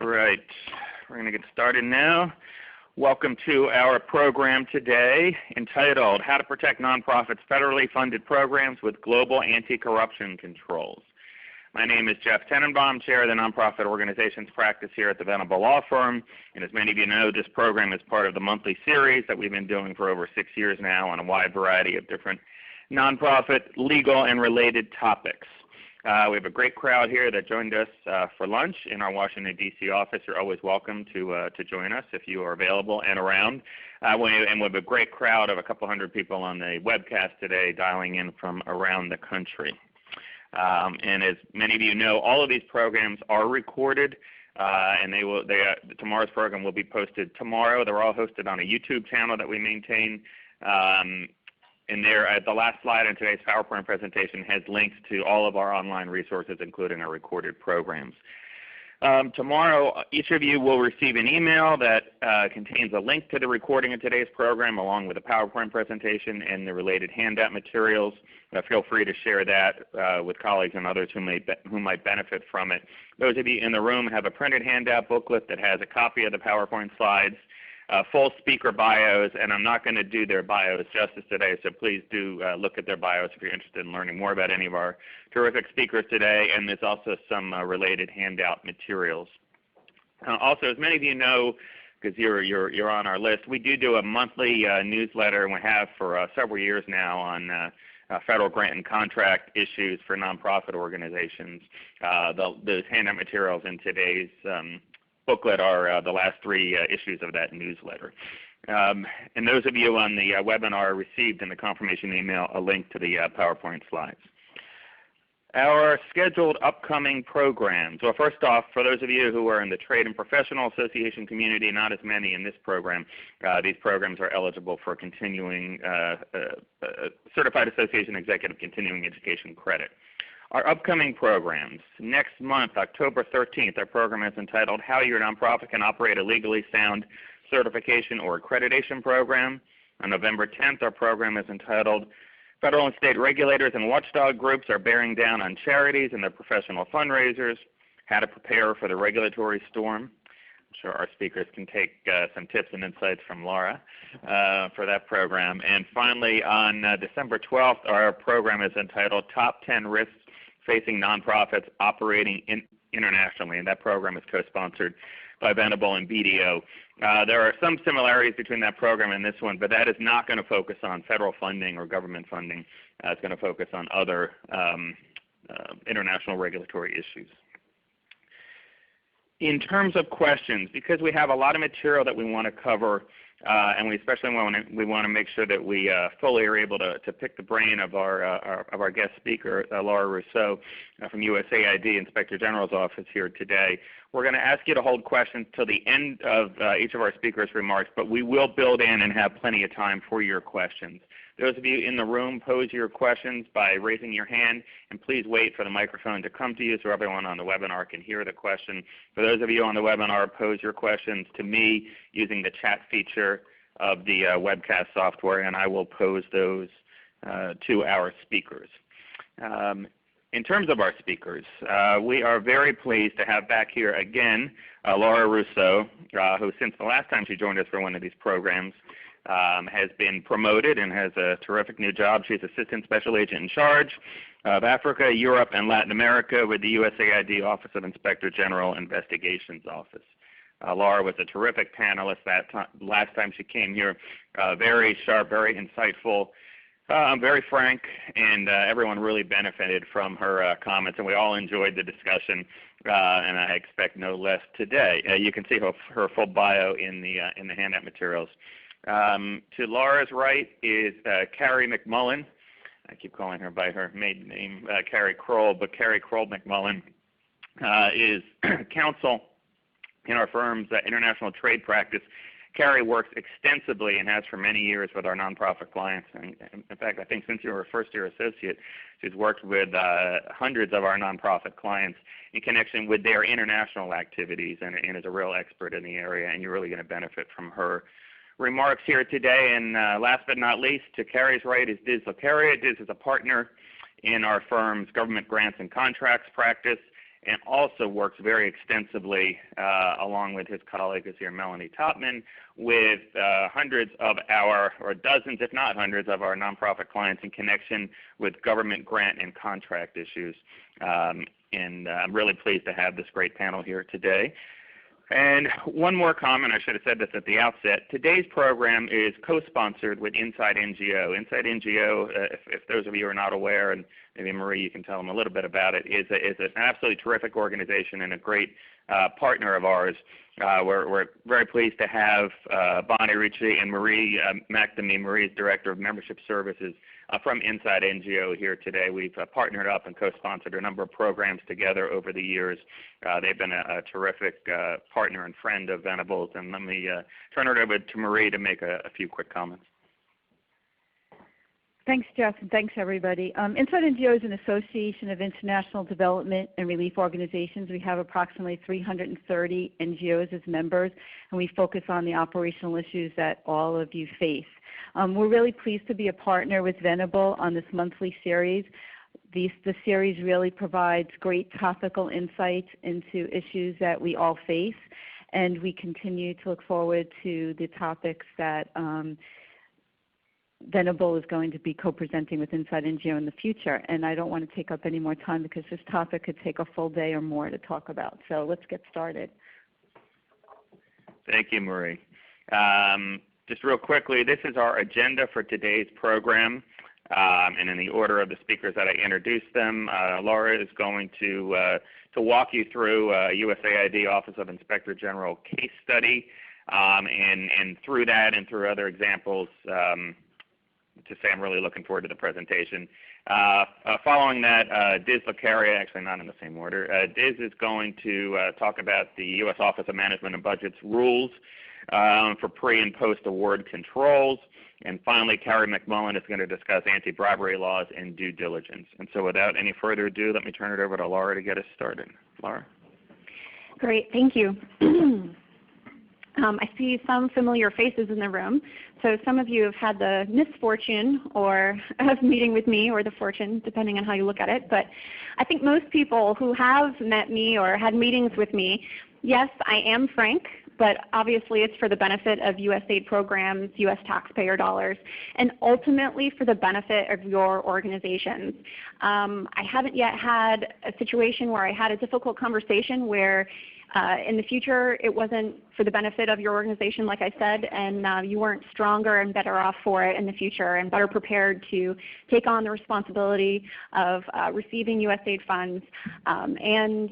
All right, we're going to get started now. Welcome to our program today entitled How to Protect Nonprofits' Federally Funded Programs with Global Anti-Corruption Controls. My name is Jeff Tenenbaum, Chair of the Nonprofit Organizations Practice here at the Venable Law Firm. And as many of you know, this program is part of the monthly series that we've been doing for over 6 years now on a wide variety of different nonprofit, legal, and related topics. We have a great crowd here that joined us for lunch in our Washington, D.C. office. You're always welcome to join us if you are available and around. And we have a great crowd of a couple hundred people on the webcast today dialing in from around the country. And as many of you know, all of these programs are recorded, and tomorrow's program will be posted tomorrow. They're all hosted on a YouTube channel that we maintain. And there, the last slide in today's PowerPoint presentation has links to all of our online resources, including our recorded programs. Tomorrow, each of you will receive an email that contains a link to the recording of today's program, along with a PowerPoint presentation and the related handout materials. Feel free to share that with colleagues and others who might benefit from it. Those of you in the room have a printed handout booklet that has a copy of the PowerPoint slides, full speaker bios, and I'm not going to do their bios justice today, so please do look at their bios if you're interested in learning more about any of our terrific speakers today, and there's also some related handout materials. Also, as many of you know, because you're on our list, we do a monthly newsletter, and we have for several years now on federal grant and contract issues for nonprofit organizations. Those handout materials in today's booklet are the last 3 issues of that newsletter. And those of you on the webinar received in the confirmation email a link to the PowerPoint slides. Our scheduled upcoming programs. Well, first off, for those of you who are in the trade and professional association community, not as many in this program, these programs are eligible for continuing Certified Association Executive Continuing Education credit. Our upcoming programs. Next month, October 13th, our program is entitled How Your Nonprofit Can Operate a Legally Sound Certification or Accreditation Program. On November 10th, our program is entitled Federal and State Regulators and Watchdog Groups Are Bearing Down on Charities and Their Professional Fundraisers, How to Prepare for the Regulatory Storm. I'm sure our speakers can take some tips and insights from Laura for that program. And finally, on December 12th, our program is entitled Top 10 Risks Facing Nonprofits Operating Internationally, and that program is co-sponsored by Venable and BDO. There are some similarities between that program and this one, but that is not going to focus on federal funding or government funding. It's going to focus on other international regulatory issues. In terms of questions, because we have a lot of material that we want to cover, and we especially want to make sure that we fully are able to pick the brain of our guest speaker, Laura Rousseau from USAID, Inspector General's office here today. We're going to ask you to hold questions till the end of each of our speakers' remarks, but we will build in and have plenty of time for your questions. Those of you in the room, pose your questions by raising your hand, and please wait for the microphone to come to you so everyone on the webinar can hear the question. For those of you on the webinar, pose your questions to me using the chat feature of the webcast software, and I will pose those to our speakers. In terms of our speakers, we are very pleased to have back here again Laura Rousseau, who since the last time she joined us for one of these programs has been promoted and has a terrific new job. She's Assistant Special Agent in charge of Africa, Europe, and Latin America with the USAID Office of Inspector General Investigations Office. Laura was a terrific panelist last time she came here, very sharp, very insightful, very frank, and everyone really benefited from her comments, and we all enjoyed the discussion, and I expect no less today. You can see her full bio in the handout materials. To Laura's right is Carrie McMullen. I keep calling her by her maiden name, Carrie Kroll, but Carrie Kroll McMullen is counsel in our firm's international trade practice. Carrie works extensively and has for many years with our nonprofit clients. And in fact, I think since you were a first-year associate, she's worked with hundreds of our nonprofit clients in connection with their international activities and is a real expert in the area, and you're really going to benefit from her remarks here today. And last but not least, to Carrie's right is Diz Lacaria. Diz is a partner in our firm's government grants and contracts practice and also works very extensively, along with his colleague is here, Melanie Topman, with hundreds of our, or dozens if not hundreds of our nonprofit clients in connection with government grant and contract issues. And I'm really pleased to have this great panel here today. And one more comment, I should have said this at the outset. Today's program is co-sponsored with Inside NGO. Inside NGO, if those of you are not aware, and maybe Marie, you can tell them a little bit about it, is an absolutely terrific organization and a great partner of ours. We're very pleased to have Bonnie Ricci and Marie McNamee, Marie's Director of Membership Services, from Inside NGO here today. We've partnered up and co-sponsored a number of programs together over the years. They've been a terrific partner and friend of Venables. And let me turn it over to Marie to make a few quick comments. Thanks, Jeff, and thanks, everybody. Inside NGO is an association of international development and relief organizations. We have approximately 330 NGOs as members, and we focus on the operational issues that all of you face. We're really pleased to be a partner with Venable on this monthly series. The series really provides great topical insights into issues that we all face, and we continue to look forward to the topics that Venable is going to be co-presenting with Inside NGO in the future. And I don't want to take up any more time because this topic could take a full day or more to talk about. So let's get started. Thank you, Marie. Just real quickly, this is our agenda for today's program. And in the order of the speakers that I introduced them, Laura is going to walk you through USAID Office of Inspector General case study, and through that and through other examples, to say I'm really looking forward to the presentation. Following that, Diz Lacaria, actually not in the same order, Diz is going to talk about the U.S. Office of Management and Budget's rules for pre- and post-award controls. And finally, Carrie McMullen is going to discuss anti-bribery laws and due diligence. And so without any further ado, let me turn it over to Laura to get us started. Laura? Great, thank you. I see some familiar faces in the room. So some of you have had the misfortune or of meeting with me, or the fortune, depending on how you look at it. But I think most people who have met me or had meetings with me, yes, I am frank, but obviously it's for the benefit of USAID programs, U.S. taxpayer dollars, and ultimately for the benefit of your organizations. I haven't yet had a situation where I had a difficult conversation where in the future it wasn't for the benefit of your organization, like I said, and you weren't stronger and better off for it in the future and better prepared to take on the responsibility of receiving USAID funds and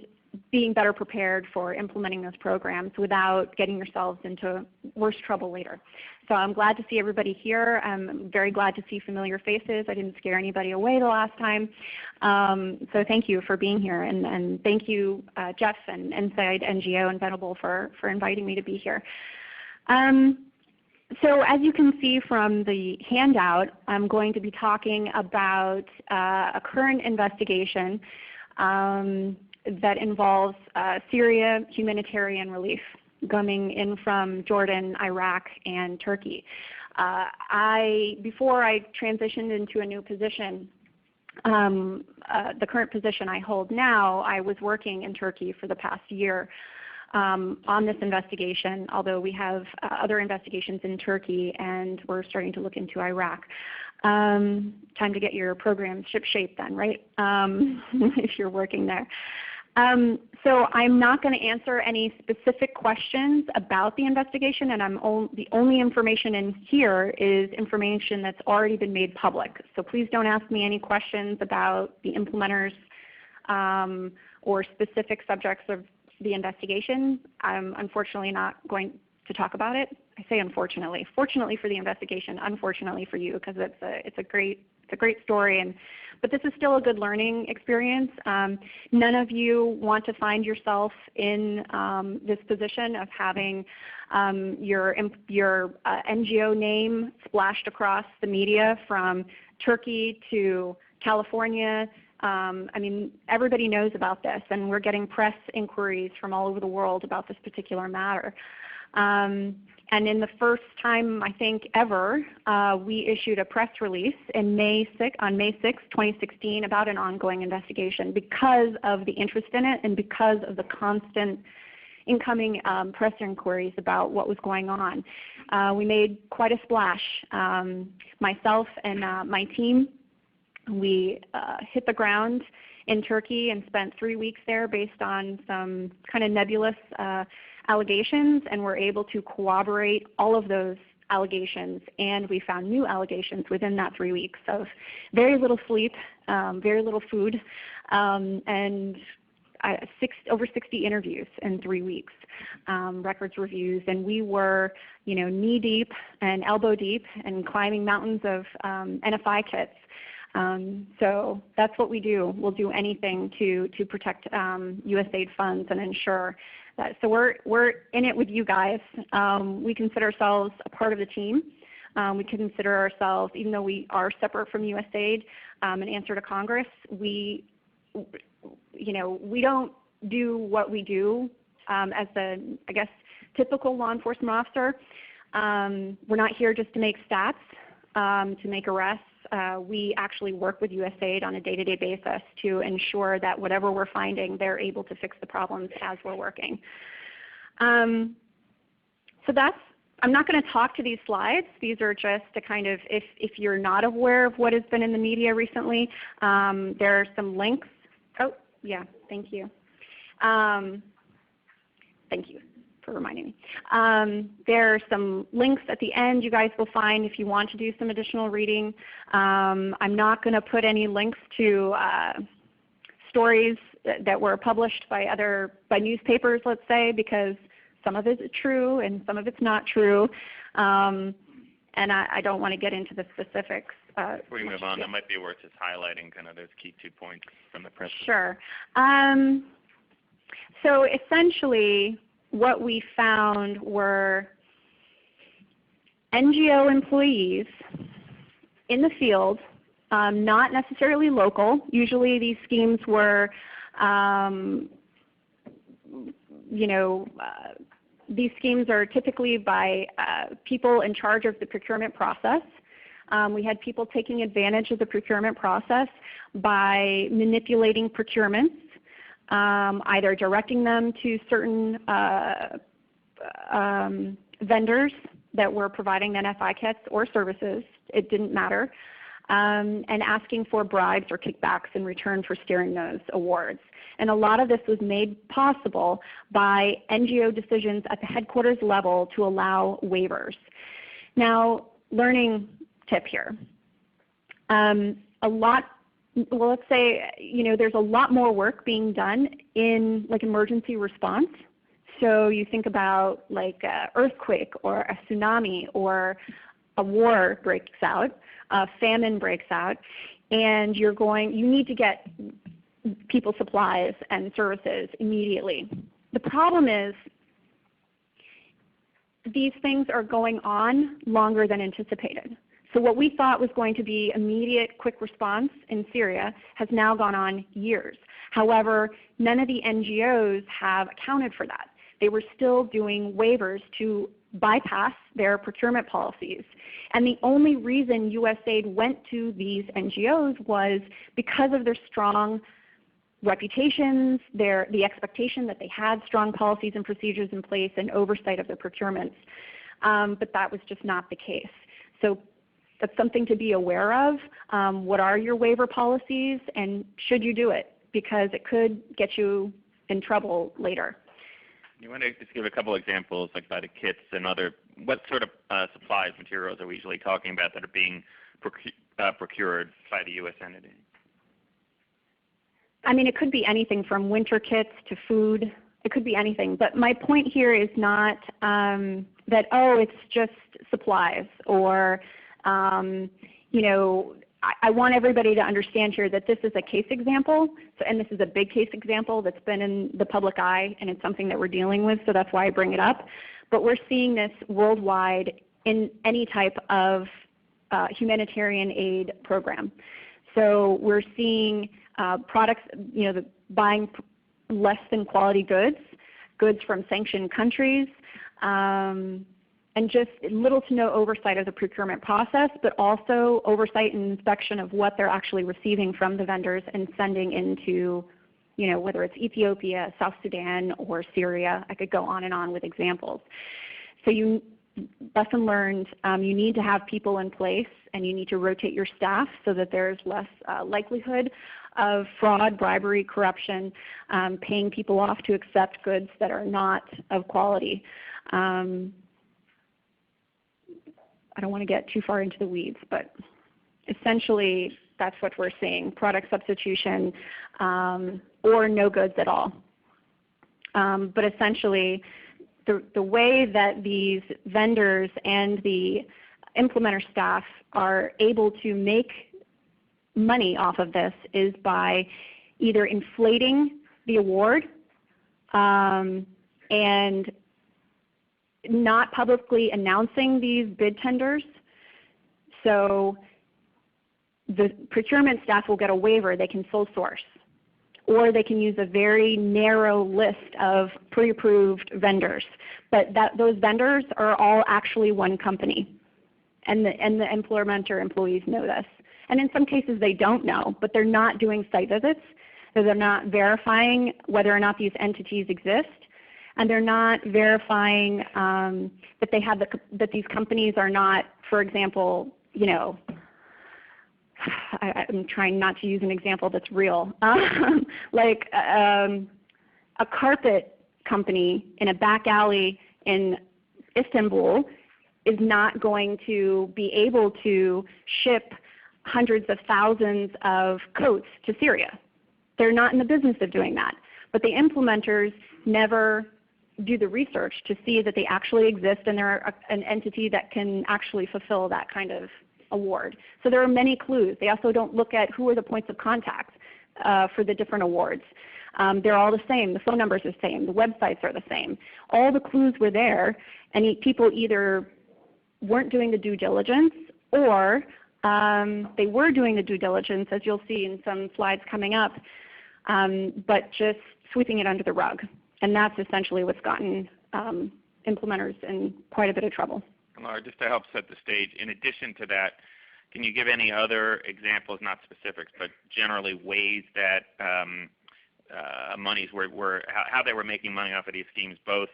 being better prepared for implementing those programs without getting yourselves into worse trouble later. So I'm glad to see everybody here. I'm very glad to see familiar faces. I didn't scare anybody away the last time. So thank you for being here, and thank you, Jeff and Inside NGO and Venable for inviting me to be here. So as you can see from the handout, I'm going to be talking about a current investigation that involves Syria humanitarian relief coming in from Jordan, Iraq, and Turkey. Before I transitioned into a new position, the current position I hold now, I was working in Turkey for the past year on this investigation, although we have other investigations in Turkey and we're starting to look into Iraq. Time to get your program shipshape then, right? If you're working there. So I'm not going to answer any specific questions about the investigation, and the only information in here is information that's already been made public. So please don't ask me any questions about the implementers or specific subjects of the investigation. I'm unfortunately not going to talk about it. I say unfortunately. Fortunately for the investigation, unfortunately for you, because it's a great story, but this is still a good learning experience. None of you want to find yourself in this position of having your NGO name splashed across the media from Turkey to California I mean, everybody knows about this, and we're getting press inquiries from all over the world about this particular matter. And in the first time, I think, ever, we issued a press release on May 6, 2016, about an ongoing investigation because of the interest in it and because of the constant incoming press inquiries about what was going on. We made quite a splash. Myself and my team, we hit the ground in Turkey and spent 3 weeks there based on some kind of nebulous allegations, and were able to corroborate all of those allegations, and we found new allegations within that 3 weeks of very little sleep, very little food, and over 60 interviews in 3 weeks, records reviews, and we were, knee deep and elbow deep and climbing mountains of NFI kits. So that's what we do. We'll do anything to protect USAID funds and ensure that. So we're in it with you guys. We consider ourselves a part of the team. We consider ourselves, even though we are separate from USAID, an answer to Congress, we don't do what we do as the, I guess, typical law enforcement officer. We're not here just to make stats, to make arrests. We actually work with USAID on a day-to-day basis to ensure that whatever we're finding, they're able to fix the problems as we're working. So I'm not going to talk to these slides. These are just to kind of, if you're not aware of what has been in the media recently, there are some links. Oh, yeah, thank you. Thank you for reminding me. There are some links at the end you guys will find if you want to do some additional reading. I'm not going to put any links to stories that were published by newspapers, let's say, because some of it is true and some of it's not true. And I don't want to get into the specifics. Before you move on, that might be worth just highlighting kind of those key 2 points from the press. Sure. So essentially, what we found were NGO employees in the field, not necessarily local. Usually these schemes were, these schemes are typically by people in charge of the procurement process. We had people taking advantage of the procurement process by manipulating procurements, either directing them to certain vendors that were providing NFI kits or services, it didn't matter, and asking for bribes or kickbacks in return for steering those awards. And a lot of this was made possible by NGO decisions at the headquarters level to allow waivers. Now, learning tip here. Well, let's say, there's a lot more work being done in like emergency response. So you think about like an earthquake or a tsunami or a war breaks out, a famine breaks out, and you need to get people supplies and services immediately. The problem is these things are going on longer than anticipated. So what we thought was going to be immediate, quick response in Syria has now gone on years. However, none of the NGOs have accounted for that. They were still doing waivers to bypass their procurement policies. And the only reason USAID went to these NGOs was because of their strong reputations, the expectation that they had strong policies and procedures in place and oversight of their procurements. But that was just not the case. So that's something to be aware of. What are your waiver policies, and should you do it? Because it could get you in trouble later. You want to just give a couple examples, like by the kits and what sort of supplies, materials are we usually talking about that are being procured by the U.S. entity? I mean, it could be anything from winter kits to food. It could be anything. But my point here is not that, it's just supplies or I want everybody to understand here that this is a case example, and this is a big case example that's been in the public eye, and it's something that we're dealing with, so that's why I bring it up. But we're seeing this worldwide in any type of humanitarian aid program. So we're seeing products, buying less than quality goods from sanctioned countries, and just little to no oversight of the procurement process, but also oversight and inspection of what they're actually receiving from the vendors and sending into, whether it's Ethiopia, South Sudan, or Syria. I could go on and on with examples. So lesson learned, you need to have people in place, and you need to rotate your staff so that there's less likelihood of fraud, bribery, corruption, paying people off to accept goods that are not of quality. I don't want to get too far into the weeds, but essentially that's what we're seeing, product substitution or no goods at all. But essentially the way that these vendors and the implementer staff are able to make money off of this is by either inflating the award and not publicly announcing these bid tenders. So the procurement staff will get a waiver, they can sole source, or they can use a very narrow list of pre-approved vendors. But those vendors are all actually one company, and the implementer employees know this. And in some cases they don't know, but they're not doing site visits, so they're not verifying whether or not these entities exist, and they're not verifying that they have that these companies are not, for example, I'm trying not to use an example that's real, like a carpet company in a back alley in Istanbul is not going to be able to ship hundreds of thousands of coats to Syria. They're not in the business of doing that. But the implementers never do the research to see that they actually exist and they're an entity that can actually fulfill that kind of award. So there are many clues. They also don't look at who are the points of contact for the different awards. They're all the same. The phone numbers are the same. The websites are the same. All the clues were there, and people either weren't doing the due diligence, or they were doing the due diligence, as you'll see in some slides coming up, but just sweeping it under the rug. And that's essentially what's gotten implementers in quite a bit of trouble. Laura, just to help set the stage, in addition to that, can you give any other examples, not specifics, but generally ways that monies how they were making money off of these schemes, both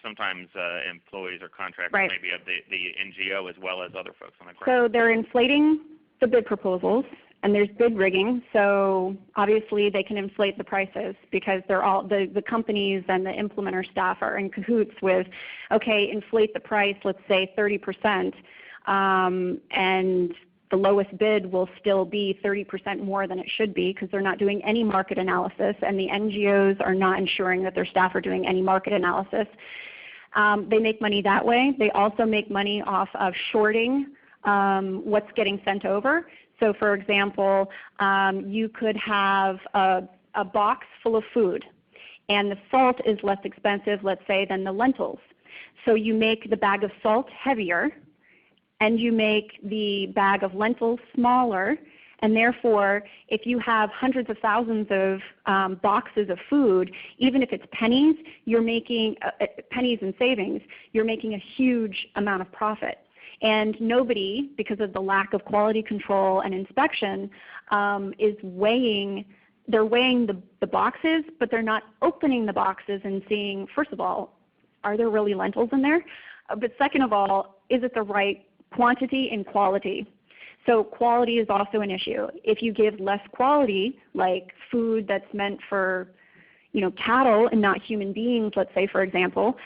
sometimes employees or contractors, right, maybe of the NGO as well as other folks on the ground? So they're inflating the bid proposals, and there's bid rigging. So obviously they can inflate the prices because they're all the companies and the implementer staff are in cahoots with, okay, inflate the price, let's say 30%, and the lowest bid will still be 30% more than it should be because they're not doing any market analysis, and the NGOs are not ensuring that their staff are doing any market analysis. They make money that way. They also make money off of shorting what's getting sent over. So for example, you could have a box full of food, and the salt is less expensive, let's say, than the lentils. So you make the bag of salt heavier, and you make the bag of lentils smaller, and therefore if you have hundreds of thousands of boxes of food, even if it's pennies, you're making pennies in savings, you're making a huge amount of profit. And nobody, because of the lack of quality control and inspection, is weighing the boxes, but they're not opening the boxes and seeing, first of all, are there really lentils in there? But second of all, is it the right quantity and quality? So quality is also an issue. If you give less quality, like food that's meant for cattle and not human beings, let's say, for example,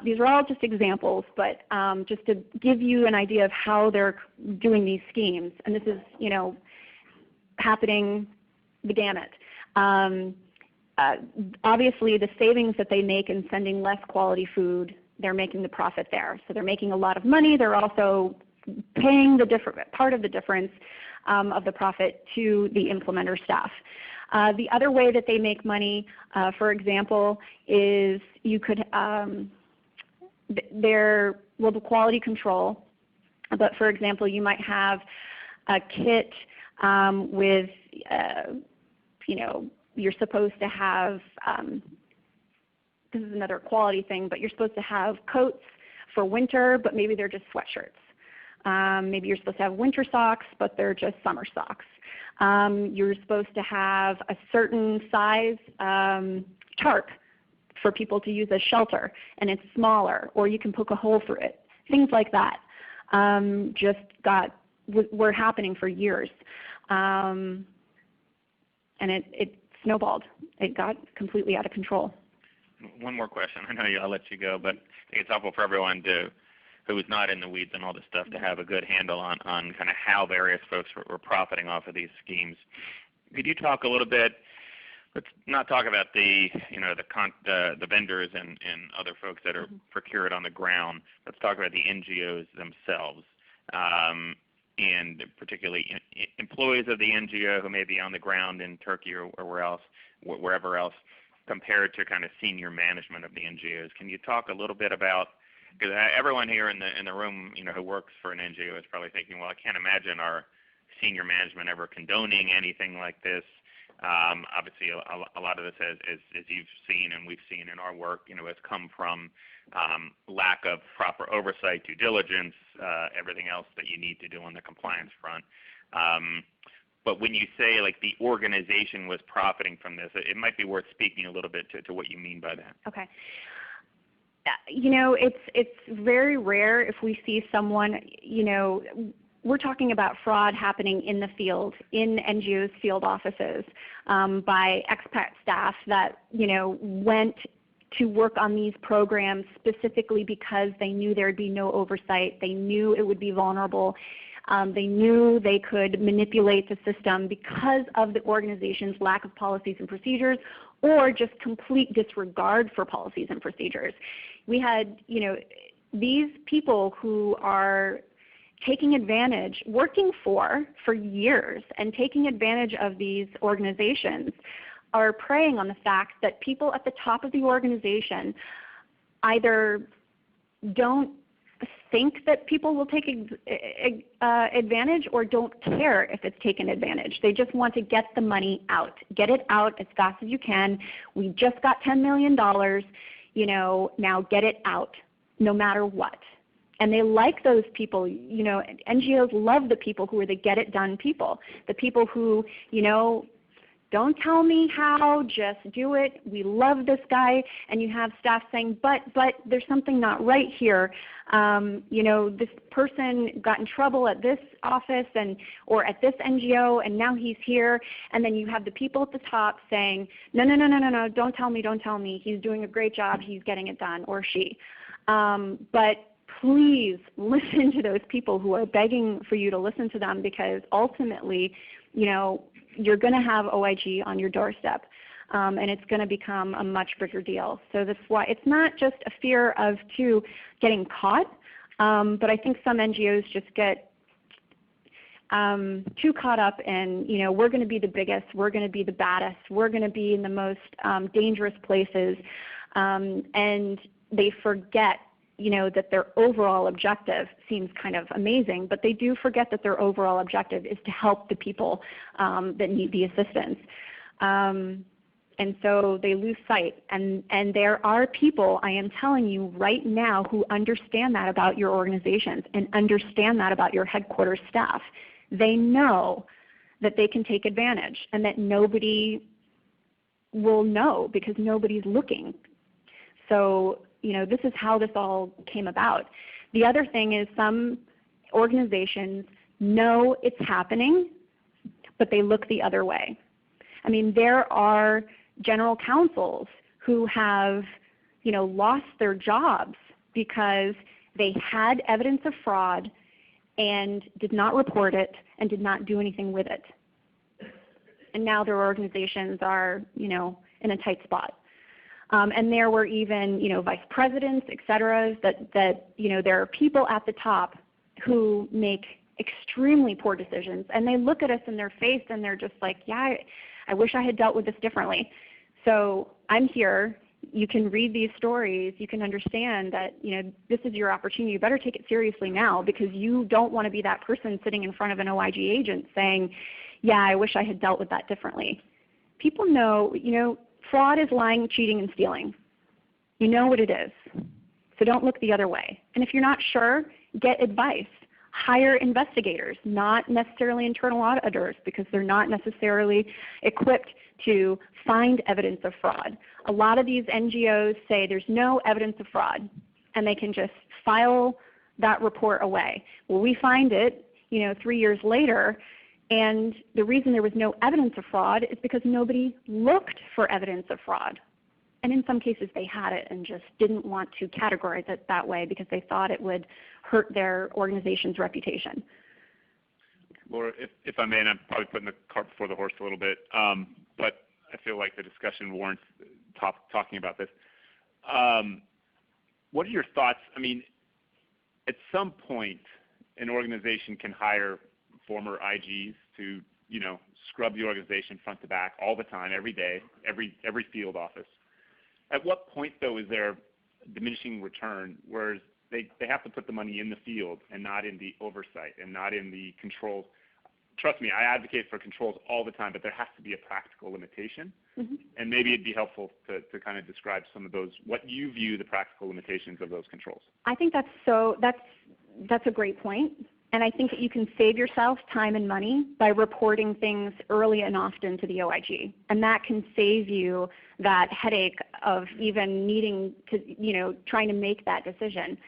these are all just examples, but just to give you an idea of how they're doing these schemes. And this is, happening the gamut. Obviously, the savings that they make in sending less quality food, they're making the profit there. So they're making a lot of money. They're also paying part of the difference of the profit to the implementer staff. The other way that they make money, for example, is you could the quality control. But for example, you might have a kit with, you're supposed to have, this is another quality thing, but you're supposed to have coats for winter, but maybe they're just sweatshirts. Maybe you're supposed to have winter socks, but they're just summer socks. You're supposed to have a certain size tarp for people to use as shelter, and it's smaller, or you can poke a hole through it. Things like that were happening for years. And it snowballed. It got completely out of control. One more question. I know I'll let you go, but I think it's helpful for everyone who is not in the weeds and all this stuff to have a good handle on kind of how various folks were profiting off of these schemes. Could you talk a little bit? Let's not talk about the vendors and other folks that are procured on the ground. Let's talk about the NGOs themselves, and particularly employees of the NGO who may be on the ground in Turkey or wherever else, compared to kind of senior management of the NGOs. Can you talk a little bit about, because everyone here in the room, who works for an NGO is probably thinking, well, I can't imagine our senior management ever condoning anything like this. Obviously, a lot of this, as you've seen and we've seen in our work, has come from lack of proper oversight, due diligence, everything else that you need to do on the compliance front. But when you say like the organization was profiting from this, it might be worth speaking a little bit to what you mean by that. Okay. It's very rare if we see someone, we're talking about fraud happening in the field, in NGOs' field offices, by expat staff that, went to work on these programs specifically because they knew there would be no oversight. They knew it would be vulnerable. They knew they could manipulate the system because of the organization's lack of policies and procedures, or just complete disregard for policies and procedures. We had, these people who are taking advantage, working for years, and taking advantage of these organizations are preying on the fact that people at the top of the organization either don't think that people will take advantage or don't care if it's taken advantage. They just want to get the money out. Get it out as fast as you can. We just got $10 million, now get it out no matter what. And they like those people. NGOs love the people who are the get it done people, the people who, don't tell me how, just do it. We love this guy. And you have staff saying, but there's something not right here. This person got in trouble at this office or at this NGO, and now he's here. And then you have the people at the top saying, no, don't tell me. He's doing a great job. He's getting it done, or she. But please listen to those people who are begging for you to listen to them, because ultimately, you're going to have OIG on your doorstep, and it's going to become a much bigger deal. So that's why it's not just a fear of getting caught, but I think some NGOs just get too caught up in, we're going to be the biggest, we're going to be the baddest, we're going to be in the most dangerous places, and they forget that their overall objective seems kind of amazing, but they do forget that their overall objective is to help the people that need the assistance. And so they lose sight. And there are people, I am telling you right now, who understand that about your organizations and understand that about your headquarters staff. They know that they can take advantage and that nobody will know because nobody's looking. So this is how this all came about. The other thing is some organizations know it's happening, but they look the other way. I mean, there are general counsels who have, lost their jobs because they had evidence of fraud and did not report it and did not do anything with it. And now their organizations are, in a tight spot. And there were even, vice presidents, et cetera, that there are people at the top who make extremely poor decisions, and they look at us in their face and they're just like, yeah, I wish I had dealt with this differently. So I'm here. You can read these stories. You can understand that, this is your opportunity. You better take it seriously now, because you don't want to be that person sitting in front of an OIG agent saying, yeah, I wish I had dealt with that differently. People know, fraud is lying, cheating, and stealing. You know what it is. So don't look the other way. And if you're not sure, get advice. Hire investigators, not necessarily internal auditors, because they're not necessarily equipped to find evidence of fraud. A lot of these NGOs say there's no evidence of fraud, and they can just file that report away. Well, we find it 3 years later, and the reason there was no evidence of fraud is because nobody looked for evidence of fraud. And in some cases they had it and just didn't want to categorize it that way because they thought it would hurt their organization's reputation. Laura, if I may, and I'm probably putting the cart before the horse a little bit, but I feel like the discussion warrants talking about this. What are your thoughts? I mean, at some point, an organization can hire former IGs to, scrub the organization front to back all the time, every day, every field office. At what point, though, is there diminishing return, whereas they have to put the money in the field and not in the oversight and not in the controls? Trust me, I advocate for controls all the time, but there has to be a practical limitation. Mm-hmm. And maybe it'd be helpful to kind of describe some of those, what you view the practical limitations of those controls. I think that's a great point. And I think that you can save yourself time and money by reporting things early and often to the OIG. And that can save you that headache of even needing to, trying to make that decision.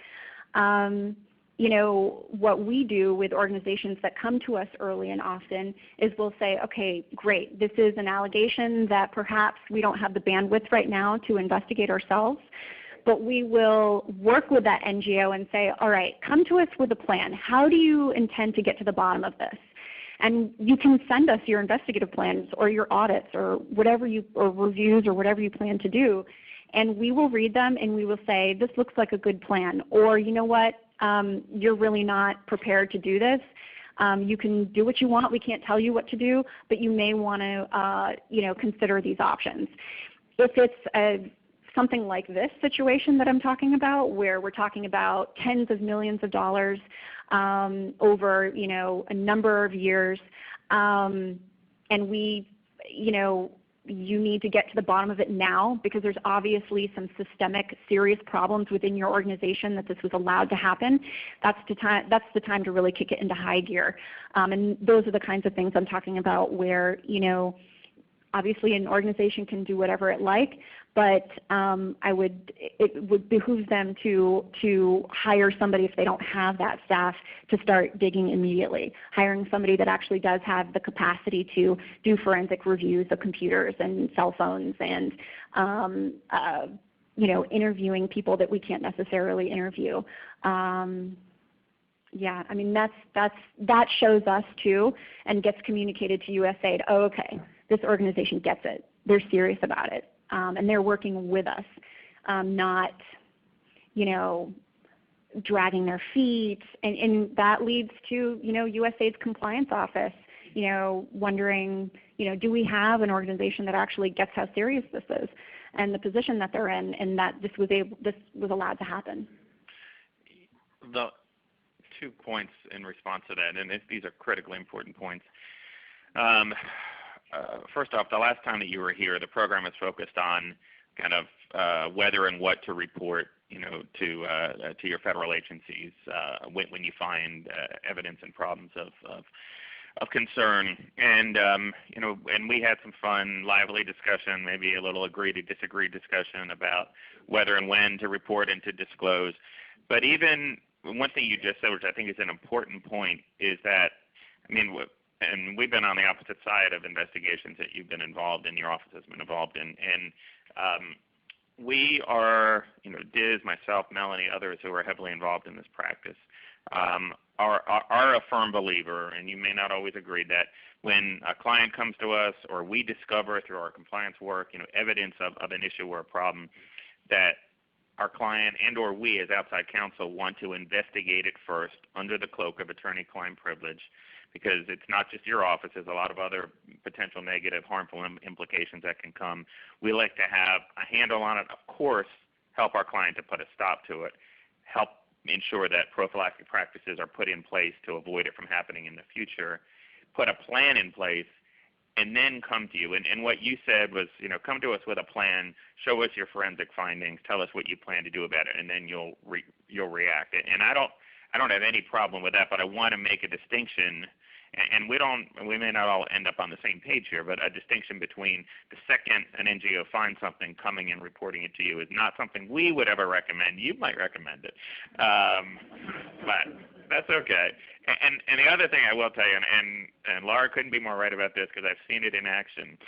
What we do with organizations that come to us early and often is we'll say, okay, great, this is an allegation that perhaps we don't have the bandwidth right now to investigate ourselves. But we will work with that NGO and say, all right, come to us with a plan. How do you intend to get to the bottom of this? And you can send us your investigative plans or your audits or whatever or reviews or whatever you plan to do. And we will read them and we will say, this looks like a good plan. Or you know what, you're really not prepared to do this. You can do what you want. We can't tell you what to do, but you may want to consider these options. If it's something like this situation that I'm talking about, where we're talking about tens of millions of dollars over a number of years, and you need to get to the bottom of it now because there's obviously some systemic serious problems within your organization that this was allowed to happen. That's the time to really kick it into high gear. And those are the kinds of things I'm talking about where obviously an organization can do whatever it like, but it would behoove them to hire somebody if they don't have that staff to start digging immediately. Hiring somebody that actually does have the capacity to do forensic reviews of computers and cell phones and interviewing people that we can't necessarily interview. Yeah, I mean that shows us too and gets communicated to USAID. Oh, okay, this organization gets it. They're serious about it. And they're working with us, not, dragging their feet. And that leads to, USAID's compliance office, wondering, do we have an organization that actually gets how serious this is and the position that they're in, and that this was allowed to happen. The 2 points in response to that, and these are critically important points. First off, the last time that you were here, the program is focused on kind of whether and what to report, to your federal agencies when you find evidence and problems of concern. And and we had some fun, lively discussion, maybe a little agree to disagree discussion about whether and when to report and to disclose. But even one thing you just said, which I think is an important point, is that and we've been on the opposite side of investigations that you've been involved in, your office has been involved in. And we are, Diz, myself, Melanie, others who are heavily involved in this practice, are a firm believer, and you may not always agree, that when a client comes to us or we discover through our compliance work, evidence of an issue or a problem, that our client and or we as outside counsel want to investigate it first under the cloak of attorney-client privilege, because it's not just your office. There's a lot of other potential negative, harmful implications that can come. We like to have a handle on it, of course, help our client to put a stop to it, help ensure that prophylactic practices are put in place to avoid it from happening in the future. put a plan in place and then come to you. And what you said was, come to us with a plan, show us your forensic findings, tell us what you plan to do about it, and then you'll react. And I don't have any problem with that, but I want to make a distinction. And we may not all end up on the same page here, but a distinction between the second an NGO finds something, coming and reporting it to you is not something we would ever recommend. You might recommend it, but that's okay. And the other thing I will tell you, and Laura couldn't be more right about this because I've seen it in action,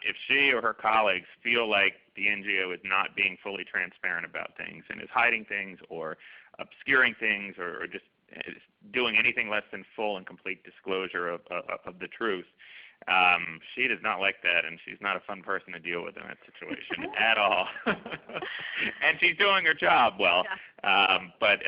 if she or her colleagues feel like the NGO is not being fully transparent about things and is hiding things or obscuring things or just doing anything less than full and complete disclosure of the truth, she does not like that, and she's not a fun person to deal with in that situation at all. And she's doing her job well, but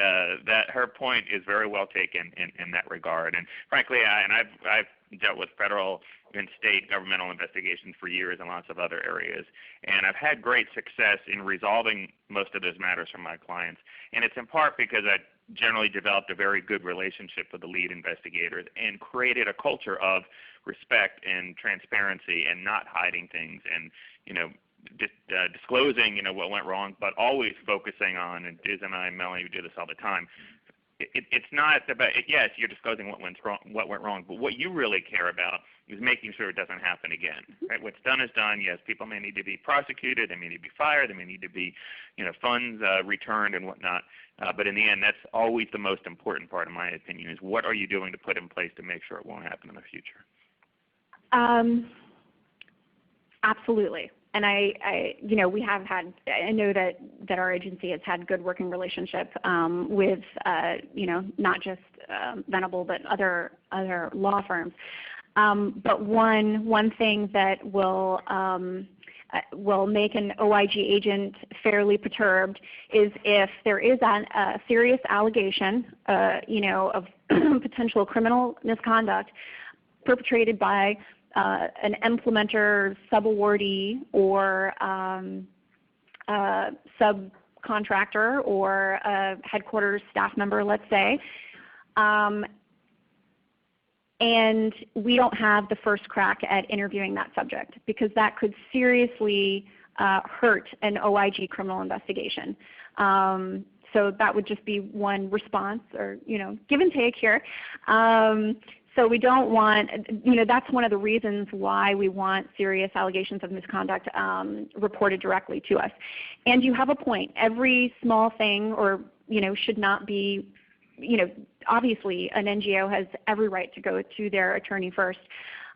that her point is very well taken in that regard. And frankly, I've dealt with federal and state governmental investigations for years in lots of other areas, and I've had great success in resolving most of those matters for my clients. And it's in part because I generally developed a very good relationship with the lead investigators and created a culture of respect and transparency and not hiding things and disclosing what went wrong, but always focusing on, and Diz and I, Melanie, we do this all the time, it's not about, yes, you're disclosing what went wrong, but what you really care about is making sure it doesn't happen again. Right? What's done is done. Yes, people may need to be prosecuted, they may need to be fired, they may need to be, funds returned and whatnot. But in the end, that's always the most important part, in my opinion, is what are you doing to put in place to make sure it won't happen in the future? Absolutely. And we have had, I know that our agency has had good working relationship with, not just Venable, but other law firms. But one thing that will make an OIG agent fairly perturbed is if there is a serious allegation, of potential criminal misconduct perpetrated by an implementer, subawardee, or subcontractor, or a headquarters staff member, let's say, and we don't have the first crack at interviewing that subject, because that could seriously hurt an OIG criminal investigation. So that would just be one response, or give and take here. So we don't want, that's one of the reasons why we want serious allegations of misconduct reported directly to us. And you have a point. Every small thing, or should not be, obviously an NGO has every right to go to their attorney first.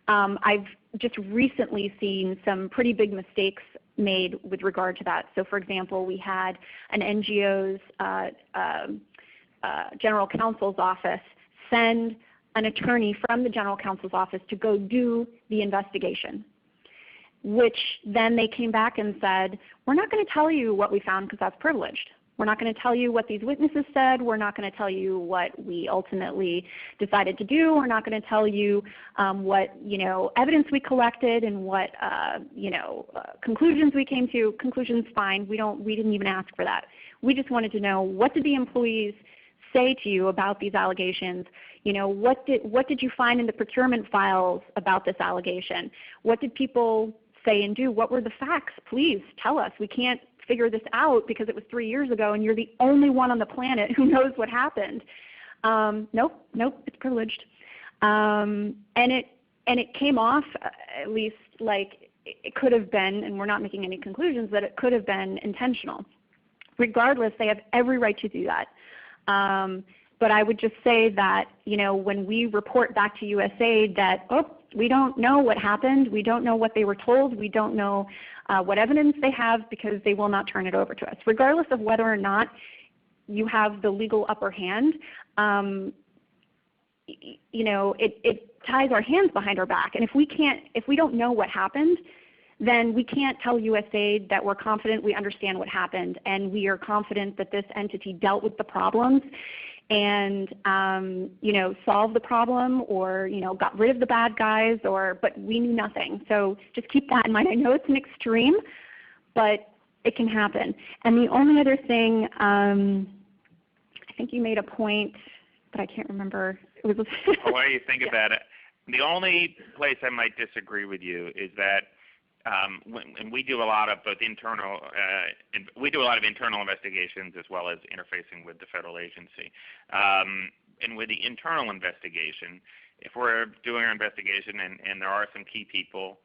I've just recently seen some pretty big mistakes made with regard to that. So for example, we had an NGO's general counsel's office send an attorney from the general counsel's office to go do the investigation, which then they came back and said, we're not going to tell you what we found because that's privileged. We're not going to tell you what these witnesses said. We're not going to tell you what we ultimately decided to do. We're not going to tell you what evidence we collected and what conclusions we came to. Conclusions, fine. We didn't even ask for that. We just wanted to know, what did the employees say to you about these allegations? What did you find in the procurement files about this allegation? What did people say and do? What were the facts? Please tell us. We can't figure this out because it was 3 years ago and you're the only one on the planet who knows what happened. Nope, it's privileged. And it came off, at least, like it could have been, and we're not making any conclusions, that it could have been intentional. Regardless, they have every right to do that. But I would just say that, when we report back to USAID that, we don't know what happened, we don't know what they were told, we don't know what evidence they have, because they will not turn it over to us. Regardless of whether or not you have the legal upper hand, it ties our hands behind our back. And if we don't know what happened, then we can't tell USAID that we're confident we understand what happened and we are confident that this entity dealt with the problems and solved the problem, or got rid of the bad guys, but we knew nothing. So just keep that in mind. I know it's an extreme, but it can happen. And the only other thing, I think you made a point, but I can't remember. It was while you think about it, The only place I might disagree with you is that and we do a lot of both internal, we do a lot of internal investigations as well as interfacing with the federal agency. And with the internal investigation, if we're doing our investigation and there are some key people,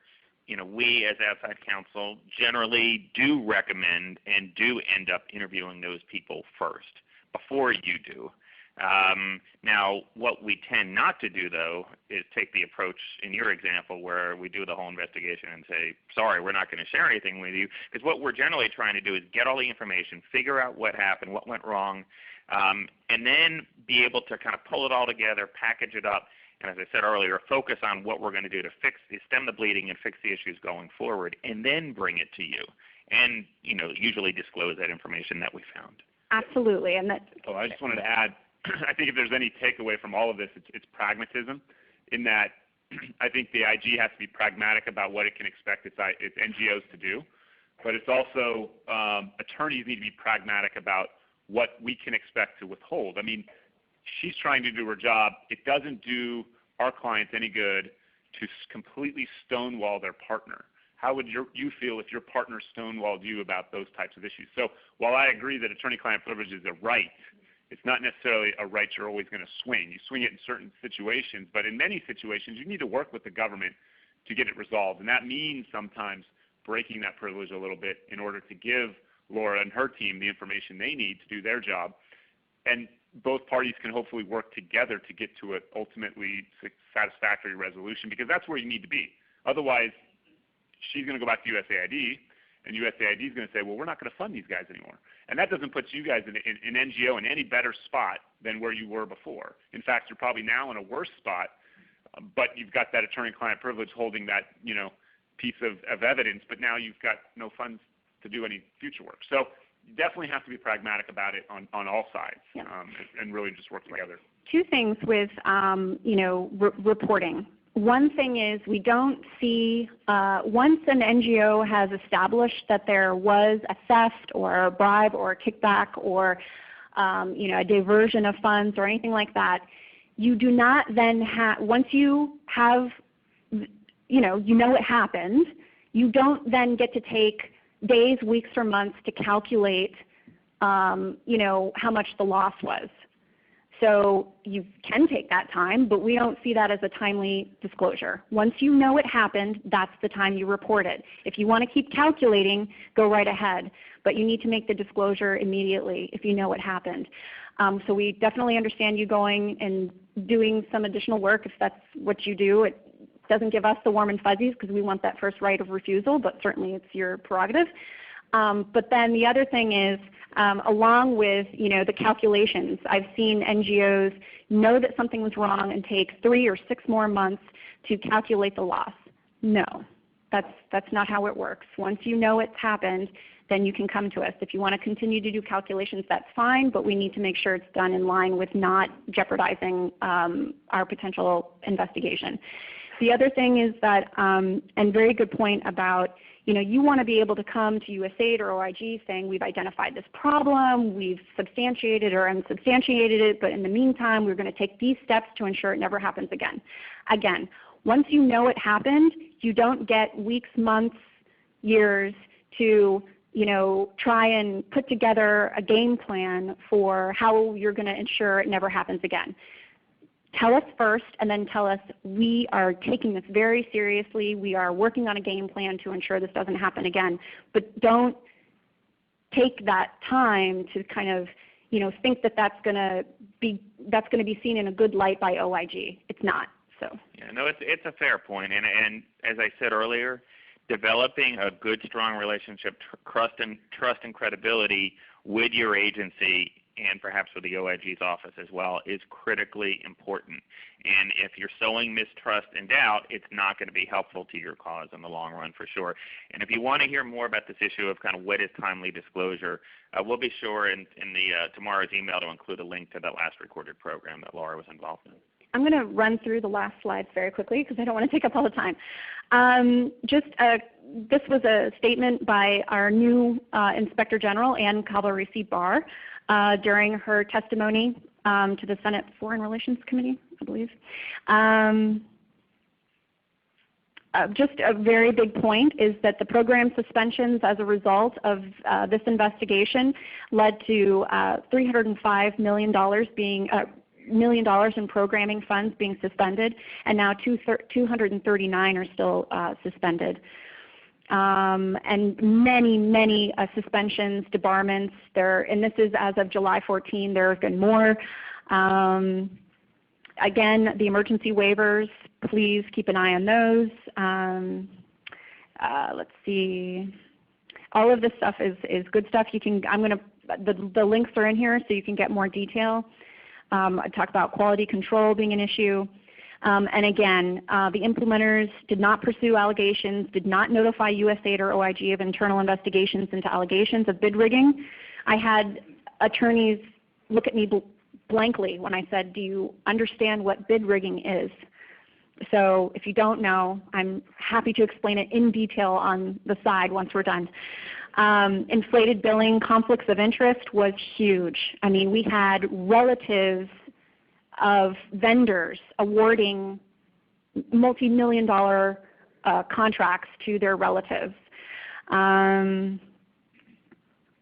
we as outside counsel generally do recommend and do end up interviewing those people first before you do. Now, what we tend not to do, though, is take the approach in your example where we do the whole investigation and say, sorry, we're not going to share anything with you, because what we're generally trying to do is get all the information, figure out what happened, what went wrong, and then be able to kind of pull it all together, package it up, and as I said earlier, focus on what we're going to do to stem the bleeding and fix the issues going forward, and then bring it to you, and usually disclose that information that we found. Absolutely. And that. Oh, I just wanted to add, I think if there's any takeaway from all of this, it's pragmatism, in that I think the IG has to be pragmatic about what it can expect its NGOs to do, but it's also attorneys need to be pragmatic about what we can expect to withhold. I mean, she's trying to do her job. It doesn't do our clients any good to completely stonewall their partner. How would you feel if your partner stonewalled you about those types of issues? So while I agree that attorney-client privilege is a right, it's not necessarily a right you're always going to swing. You swing it in certain situations, but in many situations you need to work with the government to get it resolved. And that means sometimes breaking that privilege a little bit in order to give Laura and her team the information they need to do their job. And both parties can hopefully work together to get to an ultimately satisfactory resolution, because that's where you need to be. Otherwise, she's going to go back to USAID, and USAID is going to say, well, we're not going to fund these guys anymore. And that doesn't put you guys in NGO in any better spot than where you were before. In fact, you're probably now in a worse spot, but you've got that attorney-client privilege holding that piece of evidence, but now you've got no funds to do any future work. So you definitely have to be pragmatic about it on all sides, yeah. And really just work together. Two things with reporting. One thing is we don't see, once an NGO has established that there was a theft or a bribe or a kickback or a diversion of funds or anything like that, you do not then have, once you have, it happened, you don't then get to take days, weeks, or months to calculate, how much the loss was. So you can take that time, but we don't see that as a timely disclosure. Once you know it happened, that's the time you report it. If you want to keep calculating, go right ahead, but you need to make the disclosure immediately if you know it happened. So we definitely understand you going and doing some additional work if that's what you do. It doesn't give us the warm and fuzzies because we want that first right of refusal, but certainly it's your prerogative. But then the other thing is, along with the calculations, I've seen NGOs know that something was wrong and take 3 or 6 more months to calculate the loss. No, that's not how it works. Once you know it's happened, then you can come to us. If you want to continue to do calculations, that's fine, but we need to make sure it's done in line with not jeopardizing our potential investigation. The other thing is that, and very good point about, you want to be able to come to USAID or OIG saying we've identified this problem, we've substantiated or unsubstantiated it, but in the meantime we're going to take these steps to ensure it never happens again. Again, once you know it happened, you don't get weeks, months, years to try and put together a game plan for how you're going to ensure it never happens again. Tell us first, and then tell us we are taking this very seriously. We are working on a game plan to ensure this doesn't happen again. But don't take that time to kind of, think that that's going to be seen in a good light by OIG. It's not. So. Yeah, no, it's a fair point, and as I said earlier, developing a good, strong relationship, trust and credibility with your agency, and perhaps with the OIG's office as well, is critically important. And if you're sowing mistrust and doubt, it's not going to be helpful to your cause in the long run for sure. And if you want to hear more about this issue of kind of what is timely disclosure, we'll be sure in tomorrow's email to include a link to that last recorded program that Laura was involved in. I'm going to run through the last slides very quickly because I don't want to take up all the time. This was a statement by our new Inspector General, Ann Calvo-Barr, during her testimony to the Senate Foreign Relations Committee, I believe. just a very big point is that the program suspensions as a result of this investigation led to $305 million being in programming funds being suspended, and now 239 are still suspended. And many suspensions, debarments. And this is as of July 14. There have been more. Again, the emergency waivers, please keep an eye on those. Let's see. All of this stuff is good stuff. You can. The links are in here so you can get more detail. I talk about quality control being an issue. And again, the implementers did not pursue allegations, did not notify USAID or OIG of internal investigations into allegations of bid rigging. I had attorneys look at me blankly when I said, do you understand what bid rigging is? So if you don't know, I'm happy to explain it in detail on the side once we're done. Inflated billing, conflicts of interest was huge. I mean, we had relatives of vendors awarding multi-million-dollar contracts to their relatives.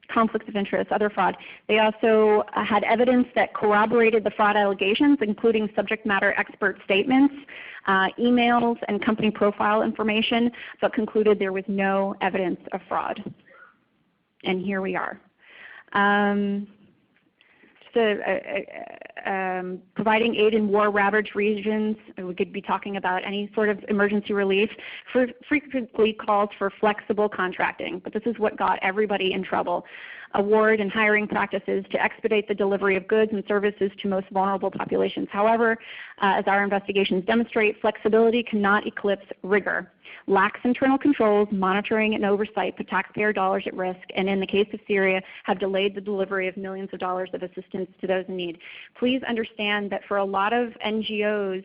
Conflicts of interest, other fraud. They also had evidence that corroborated the fraud allegations, including subject matter expert statements, emails, and company profile information, but concluded there was no evidence of fraud. And here we are. Providing aid in war-ravaged regions, we could be talking about any sort of emergency relief, frequently calls for flexible contracting, but this is what got everybody in trouble. Award and hiring practices to expedite the delivery of goods and services to most vulnerable populations. However, as our investigations demonstrate, flexibility cannot eclipse rigor. Lax internal controls, monitoring, and oversight put taxpayer dollars at risk, and in the case of Syria, have delayed the delivery of millions of dollars of assistance to those in need. Please understand that for a lot of NGOs,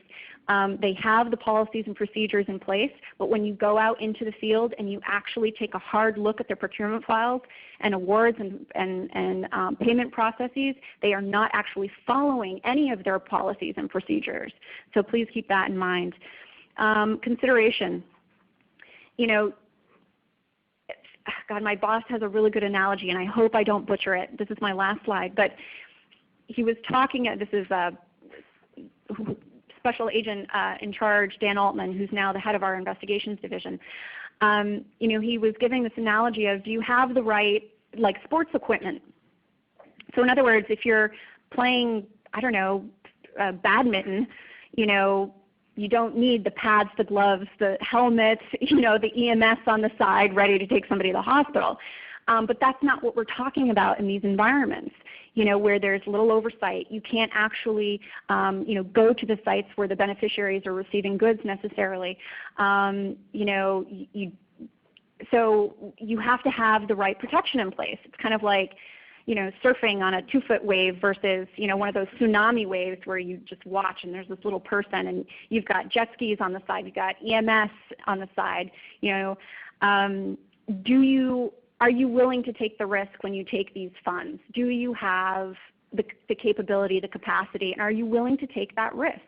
they have the policies and procedures in place, but when you go out into the field and you actually take a hard look at their procurement files and awards and payment processes, they are not actually following any of their policies and procedures. So please keep that in mind. Consideration. You know, God, my boss has a really good analogy, and I hope I don't butcher it. This is my last slide, but he was talking. This is Special Agent in Charge Dan Altman, who's now the head of our investigations division. You know, he was giving this analogy of, do you have the right, like, sports equipment? So in other words, if you're playing, I don't know, badminton, you know, you don't need the pads, the gloves, the helmets, you know, the EMS on the side ready to take somebody to the hospital. But that's not what we're talking about in these environments, you know, where there's little oversight. You can't actually, you know, go to the sites where the beneficiaries are receiving goods necessarily. You know, so you have to have the right protection in place. It's kind of like, you know, surfing on a 2-foot wave versus, you know, one of those tsunami waves where you just watch and there's this little person and you've got jet skis on the side, you've got EMS on the side. You know, are you willing to take the risk when you take these funds? Do you have the capability, the capacity, and are you willing to take that risk?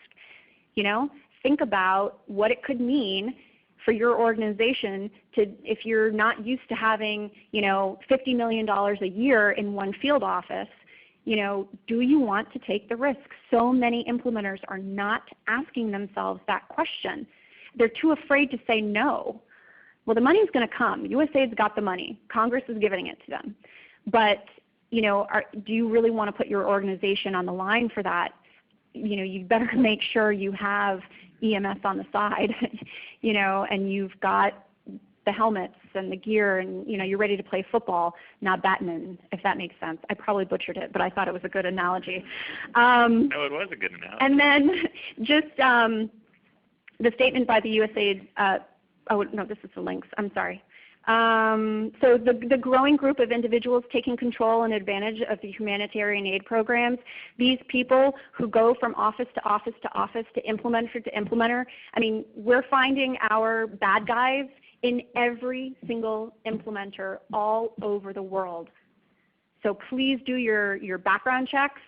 You know, think about what it could mean for your organization to, if you're not used to having, you know, $50 million a year in one field office, you know, do you want to take the risk? So many implementers are not asking themselves that question. They're too afraid to say no. Well, the money's going to come. USAID's got the money. Congress is giving it to them. But, you know, do you really want to put your organization on the line for that? You know, you better make sure you have EMS on the side, you know, and you've got the helmets and the gear and, you know, you're ready to play football, not badminton, if that makes sense. I probably butchered it, but I thought it was a good analogy. No, it was a good analogy. And then just the statement by the USAID, oh, no, this is the links. I'm sorry. So the growing group of individuals taking control and advantage of the humanitarian aid programs, these people who go from office to office to office to implementer to implementer, I mean, we're finding our bad guys in every single implementer all over the world. So please do your background checks.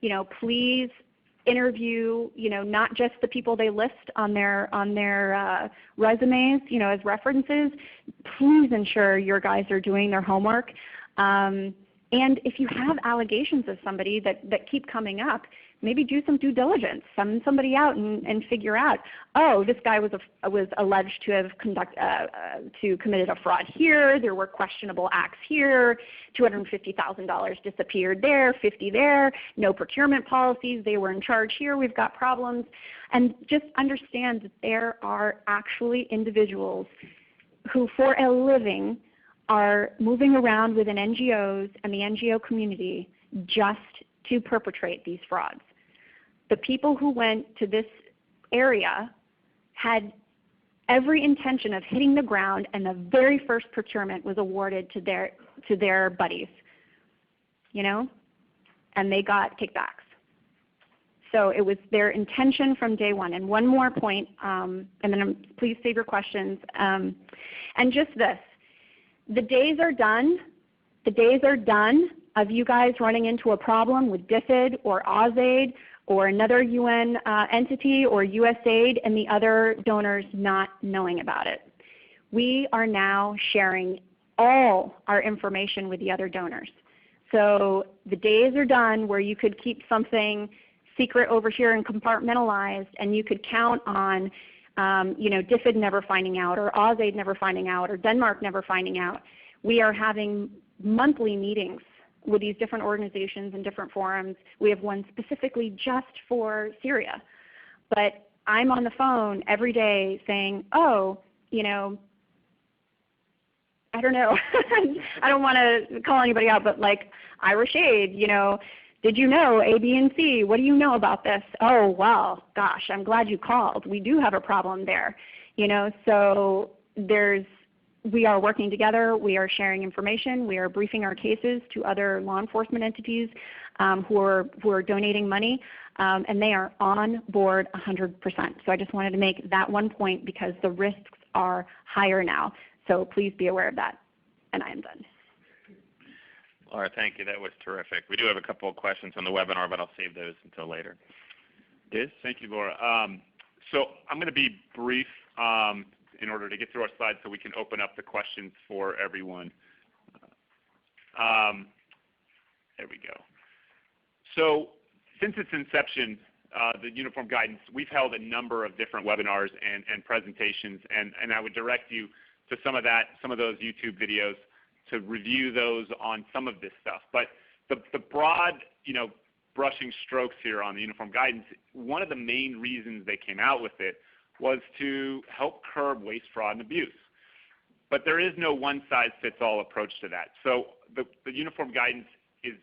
You know, please interview, not just the people they list on their resumes, as references. Please ensure your guys are doing their homework. And if you have allegations of somebody that keep coming up, maybe do some due diligence. Send somebody out and figure out, oh, this guy was alleged to have committed a fraud here. There were questionable acts here. $250,000 disappeared there, 50 there. No procurement policies. They were in charge here. We've got problems. And just understand that there are actually individuals who, for a living, are moving around within NGOs and the NGO community just to perpetrate these frauds. The people who went to this area had every intention of hitting the ground, and the very first procurement was awarded to their buddies, and they got kickbacks. So it was their intention from day one. And one more point, and then please save your questions, and just this. The days are done of you guys running into a problem with DFID or AusAid or another UN entity or USAID and the other donors not knowing about it. We are now sharing all our information with the other donors. So the days are done where you could keep something secret over here and compartmentalized, and you could count on DFID never finding out, or AusAid never finding out, or Denmark never finding out. We are having monthly meetings with these different organizations and different forums. We have one specifically just for Syria. But I'm on the phone every day saying, oh, I don't know. I don't want to call anybody out, but like Irish Aid, did you know A, B, and C? What do you know about this? Oh, well, gosh, I'm glad you called. We do have a problem there. So we are working together. We are sharing information. We are briefing our cases to other law enforcement entities who are donating money, and they are on board 100%. So I just wanted to make that one point because the risks are higher now. So please be aware of that. And I am done. Laura, thank you. That was terrific. We do have a couple of questions on the webinar, but I'll save those until later. Diz? Thank you, Laura. So I'm going to be brief in order to get through our slides so we can open up the questions for everyone. There we go. So since its inception, the Uniform Guidance, we've held a number of different webinars and presentations, and I would direct you to some of those YouTube videos to review those on some of this stuff. But the broad, brushing strokes here on the Uniform Guidance, one of the main reasons they came out with it was to help curb waste, fraud, and abuse. But there is no one-size-fits-all approach to that. So the Uniform Guidance is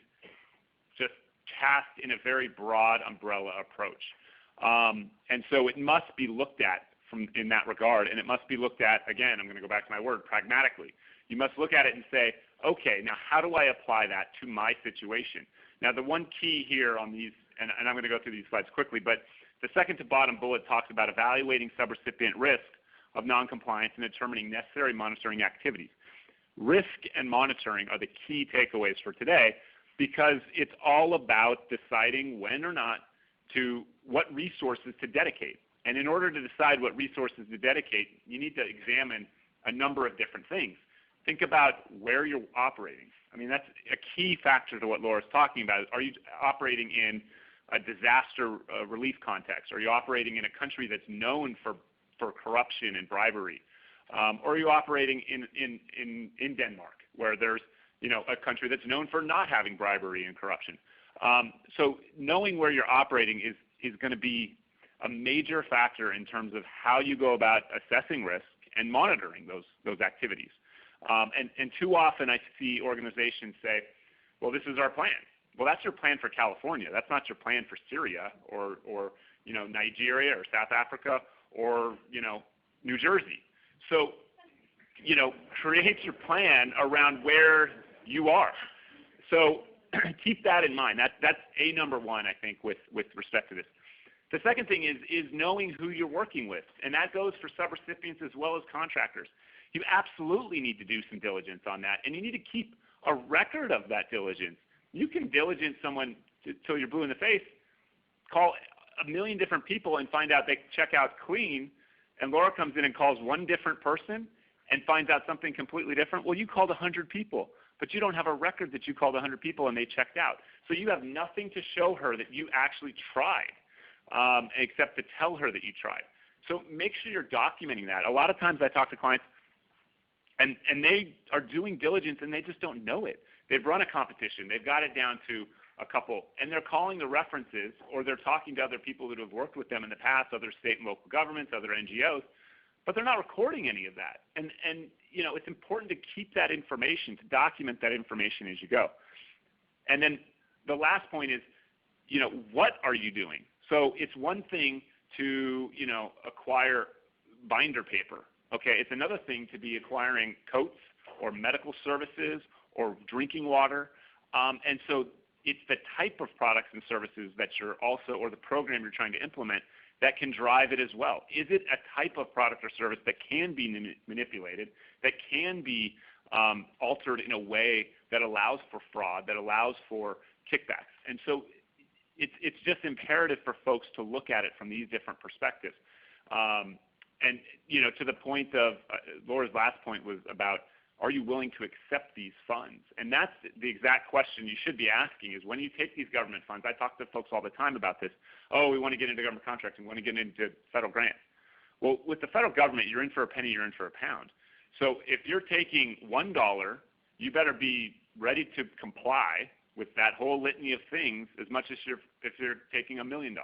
just cast in a very broad umbrella approach. And so it must be looked at in that regard, and it must be looked at, again, I'm going to go back to my word, pragmatically. You must look at it and say, okay, now how do I apply that to my situation? Now the one key here on these, and I'm going to go through these slides quickly, but the second to bottom bullet talks about evaluating subrecipient risk of noncompliance and determining necessary monitoring activities. Risk and monitoring are the key takeaways for today because it's all about deciding when or not what resources to dedicate. And in order to decide what resources to dedicate, you need to examine a number of different things. Think about where you're operating. I mean, that's a key factor to what Laura's talking about. Are you operating in a disaster relief context? Are you operating in a country that's known for corruption and bribery? Or are you operating in Denmark, where there's a country that's known for not having bribery and corruption? So knowing where you're operating is going to be a major factor in terms of how you go about assessing risk and monitoring those activities. And too often I see organizations say, well, this is our plan. Well, that's your plan for California. That's not your plan for Syria or Nigeria or South Africa or New Jersey. So create your plan around where you are. So keep that in mind. That's number one, I think, with respect to this. The second thing is knowing who you're working with, and that goes for subrecipients as well as contractors. You absolutely need to do some diligence on that, and you need to keep a record of that diligence. You can diligence someone till you're blue in the face, call a million different people and find out they check out clean, and Laura comes in and calls one different person and finds out something completely different. Well, you called 100 people, but you don't have a record that you called 100 people and they checked out. So you have nothing to show her that you actually tried, except to tell her that you tried. So make sure you're documenting that. A lot of times I talk to clients, and they are doing diligence and they just don't know it. They've run a competition. They've got it down to a couple, and they're calling the references, or they're talking to other people that have worked with them in the past, other state and local governments, other NGOs, but they're not recording any of that. And you know, it's important to keep that information, to document that information as you go. And then the last point is, you know, what are you doing? So it's one thing to, you know, acquire binder paper. Okay, it's another thing to be acquiring coats or medical services or drinking water. And so it's the type of products and services that you're also, or the program you're trying to implement, that can drive it as well. Is it a type of product or service that can be manipulated, that can be altered in a way that allows for fraud, that allows for kickbacks? And so it's just imperative for folks to look at it from these different perspectives. And you know, to the point of Laura's last point was about, are you willing to accept these funds? And that's the exact question you should be asking, is when you take these government funds. I talk to folks all the time about this. Oh, we want to get into government contracting. We want to get into federal grants. Well, with the federal government, you're in for a penny, you're in for a pound. So if you're taking $1, you better be ready to comply with that whole litany of things as much as if you're taking $1 million.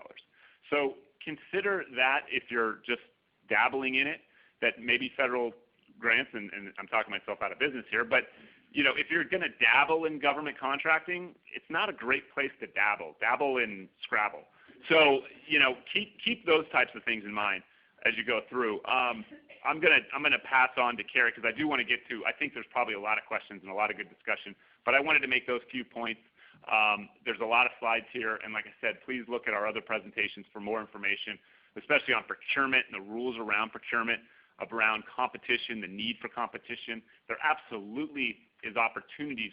So consider that if you're just dabbling in it, that maybe federal grants, and I'm talking myself out of business here, but you know, if you're going to dabble in government contracting, it's not a great place to dabble. Dabble in Scrabble. So you know, keep those types of things in mind as you go through. I'm gonna pass on to Carrie, because I do want to get to, I think there's probably a lot of questions and a lot of good discussion, but I wanted to make those few points. There's a lot of slides here, and like I said, please look at our other presentations for more information, especially on procurement and the rules around procurement, around competition, the need for competition. There absolutely is opportunities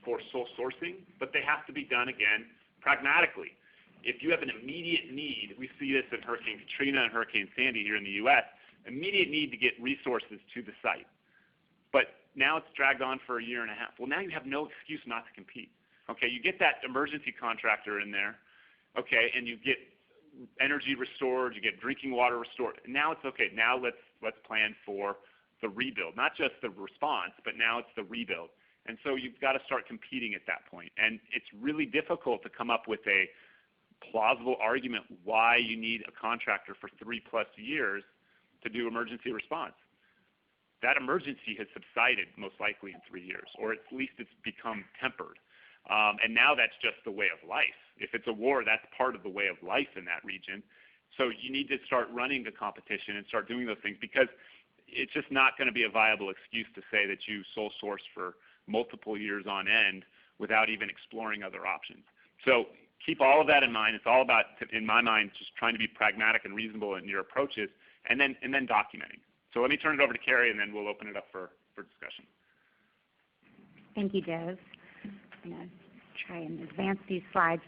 for sole sourcing, but they have to be done, again, pragmatically. If you have an immediate need, we see this in Hurricane Katrina and Hurricane Sandy here in the U.S., immediate need to get resources to the site. But now it's dragged on for a year and a half. Well, now you have no excuse not to compete. Okay, you get that emergency contractor in there, okay, and you get energy restored, you get drinking water restored. And now it's okay. Now let's plan for the rebuild, not just the response, but now it's the rebuild. And so you've got to start competing at that point. And it's really difficult to come up with a plausible argument why you need a contractor for 3+ years to do emergency response. That emergency has subsided most likely in 3 years, or at least it's become tempered. And now that's just the way of life. If it's a war, that's part of the way of life in that region. So you need to start running the competition and start doing those things, because it's just not going to be a viable excuse to say that you sole source for multiple years on end without even exploring other options. So keep all of that in mind. It's all about, in my mind, just trying to be pragmatic and reasonable in your approaches, and then documenting. So let me turn it over to Carrie, and then we'll open it up for discussion. Thank you, Des. I'm going to try and advance these slides.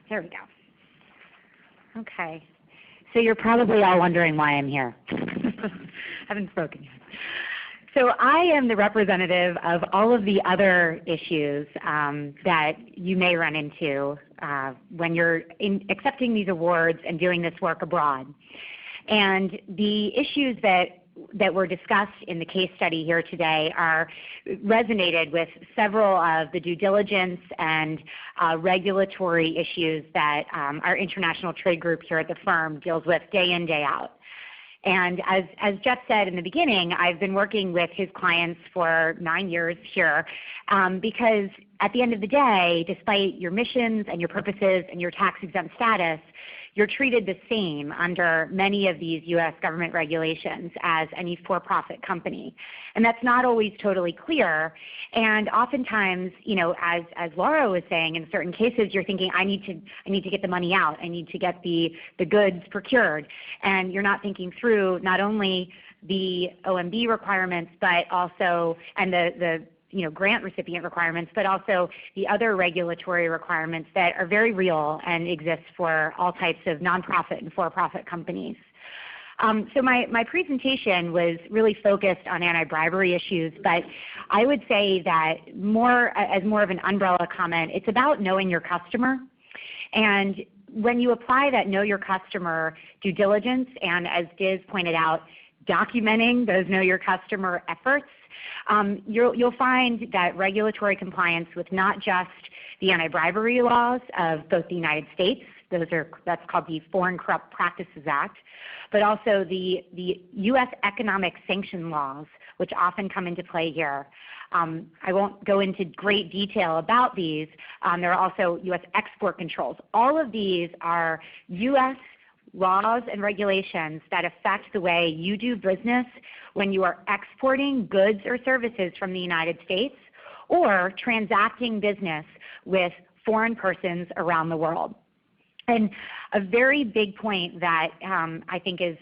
There we go. Okay. So you're probably all wondering why I'm here. Haven't spoken yet. So I am the representative of all of the other issues that you may run into when you're accepting these awards and doing this work abroad. And the issues that were discussed in the case study here today are resonated with several of the due diligence and regulatory issues that our international trade group here at the firm deals with day in, day out. And as Jeff said in the beginning, I've been working with his clients for 9 years here because at the end of the day, despite your missions and your purposes and your tax-exempt status, you're treated the same under many of these U.S. government regulations as any for-profit company. And that's not always totally clear. And oftentimes, you know, as Laura was saying, in certain cases you're thinking, I need to get the money out. I need to get the goods procured. And you're not thinking through not only the OMB requirements, but also, and the grant recipient requirements, but also the other regulatory requirements that are very real and exist for all types of nonprofit and for-profit companies. So my presentation was really focused on anti-bribery issues, but I would say that as more of an umbrella comment, it's about knowing your customer. And when you apply that know your customer due diligence, and as Diz pointed out, documenting those know your customer efforts, you'll find that regulatory compliance with not just the anti-bribery laws of both the United States, that's called the Foreign Corrupt Practices Act, but also the U.S. economic sanction laws, which often come into play here. I won't go into great detail about these. There are also U.S. export controls. All of these are U.S. laws and regulations that affect the way you do business when you are exporting goods or services from the United States or transacting business with foreign persons around the world. And a very big point that I think is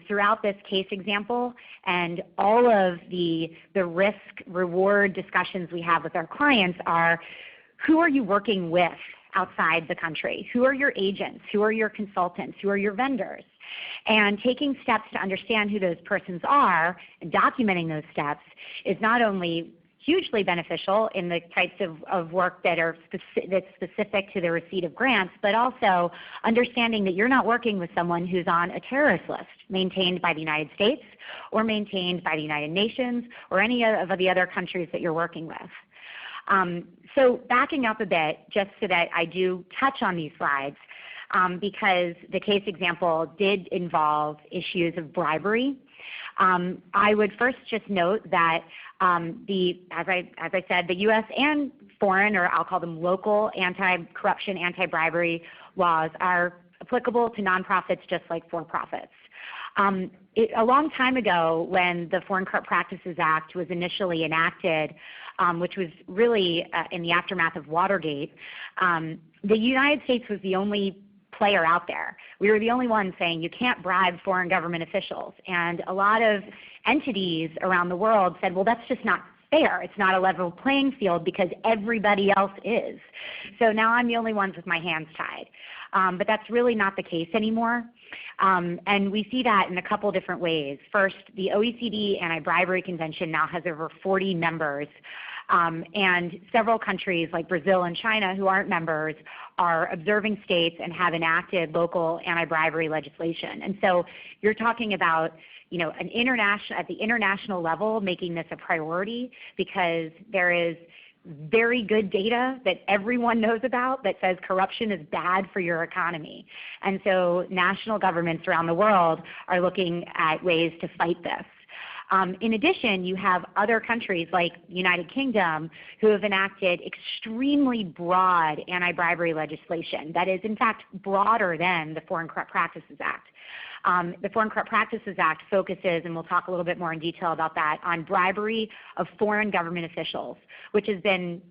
throughout this case example and all of the risk-reward discussions we have with our clients are, who are you working with outside the country? Who are your agents? Who are your consultants? Who are your vendors? And taking steps to understand who those persons are and documenting those steps is not only hugely beneficial in the types of work that's specific to the receipt of grants, but also understanding that you're not working with someone who's on a terrorist list maintained by the United States or maintained by the United Nations or any of the other countries that you're working with. So backing up a bit, just so that I do touch on these slides, because the case example did involve issues of bribery. I would first just note that as I said, the U.S. and foreign, or I'll call them local, anti-corruption, anti-bribery laws are applicable to nonprofits just like for-profits. A long time ago, when the Foreign Corrupt Practices Act was initially enacted, which was really in the aftermath of Watergate, the United States was the only player out there. We were the only ones saying you can't bribe foreign government officials. And a lot of entities around the world said, well, that's just not fair. It's not a level playing field because everybody else is. So now I'm the only ones with my hands tied. But that's really not the case anymore. And we see that in a couple different ways. First, the OECD Anti-Bribery Convention now has over 40 members. And several countries like Brazil and China, who aren't members, are observing states and have enacted local anti-bribery legislation. And so you're talking about at the international level making this a priority, because there is very good data that everyone knows about that says corruption is bad for your economy. And so national governments around the world are looking at ways to fight this. In addition, you have other countries like the United Kingdom who have enacted extremely broad anti-bribery legislation that is, in fact, broader than the Foreign Corrupt Practices Act. The Foreign Corrupt Practices Act focuses, and we'll talk a little bit more in detail about that, on bribery of foreign government officials, which has been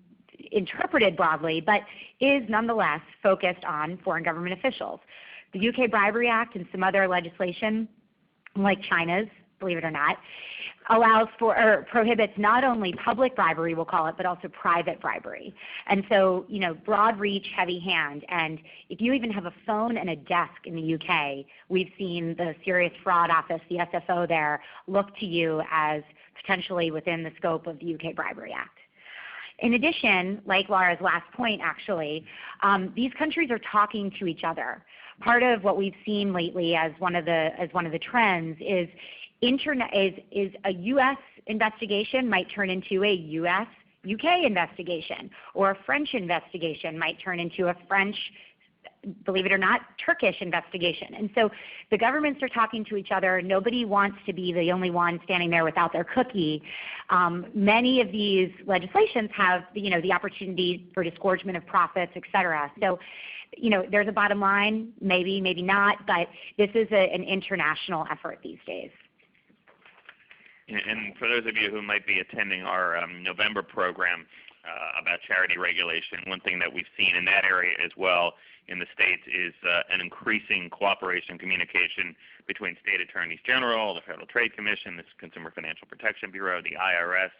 interpreted broadly, but is nonetheless focused on foreign government officials. The UK Bribery Act and some other legislation, like China's, believe it or not, allows for or prohibits not only public bribery, we'll call it, but also private bribery. And so, broad reach, heavy hand. And if you even have a phone and a desk in the UK, we've seen the Serious Fraud Office, the SFO there, look to you as potentially within the scope of the UK Bribery Act. In addition, like Laura's last point actually, these countries are talking to each other. Part of what we've seen lately as one of the trends is a U.S. investigation might turn into a U.S.-UK investigation, or a French investigation might turn into a French, believe it or not, Turkish investigation. And so the governments are talking to each other. Nobody wants to be the only one standing there without their cookie. Many of these legislations have the opportunity for disgorgement of profits, et cetera. So there's a bottom line, maybe, maybe not, but this is an international effort these days. And for those of you who might be attending our November program about charity regulation, one thing that we've seen in that area as well in the States is an increasing cooperation communication between state attorneys general, the Federal Trade Commission, the Consumer Financial Protection Bureau, the IRS,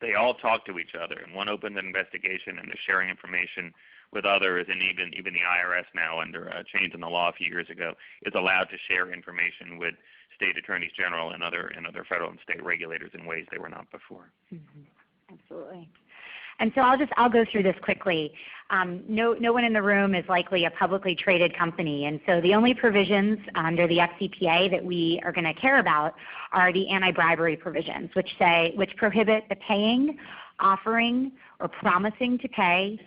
they all talk to each other, and one opens an investigation and they're sharing information with others, and even the IRS now, under a change in the law a few years ago, is allowed to share information with state attorneys general and other federal and state regulators in ways they were not before. Absolutely. And so I'll go through this quickly. No one in the room is likely a publicly traded company, and so the only provisions under the FCPA that we are going to care about are the anti-bribery provisions, which prohibit the paying, offering, or promising to pay,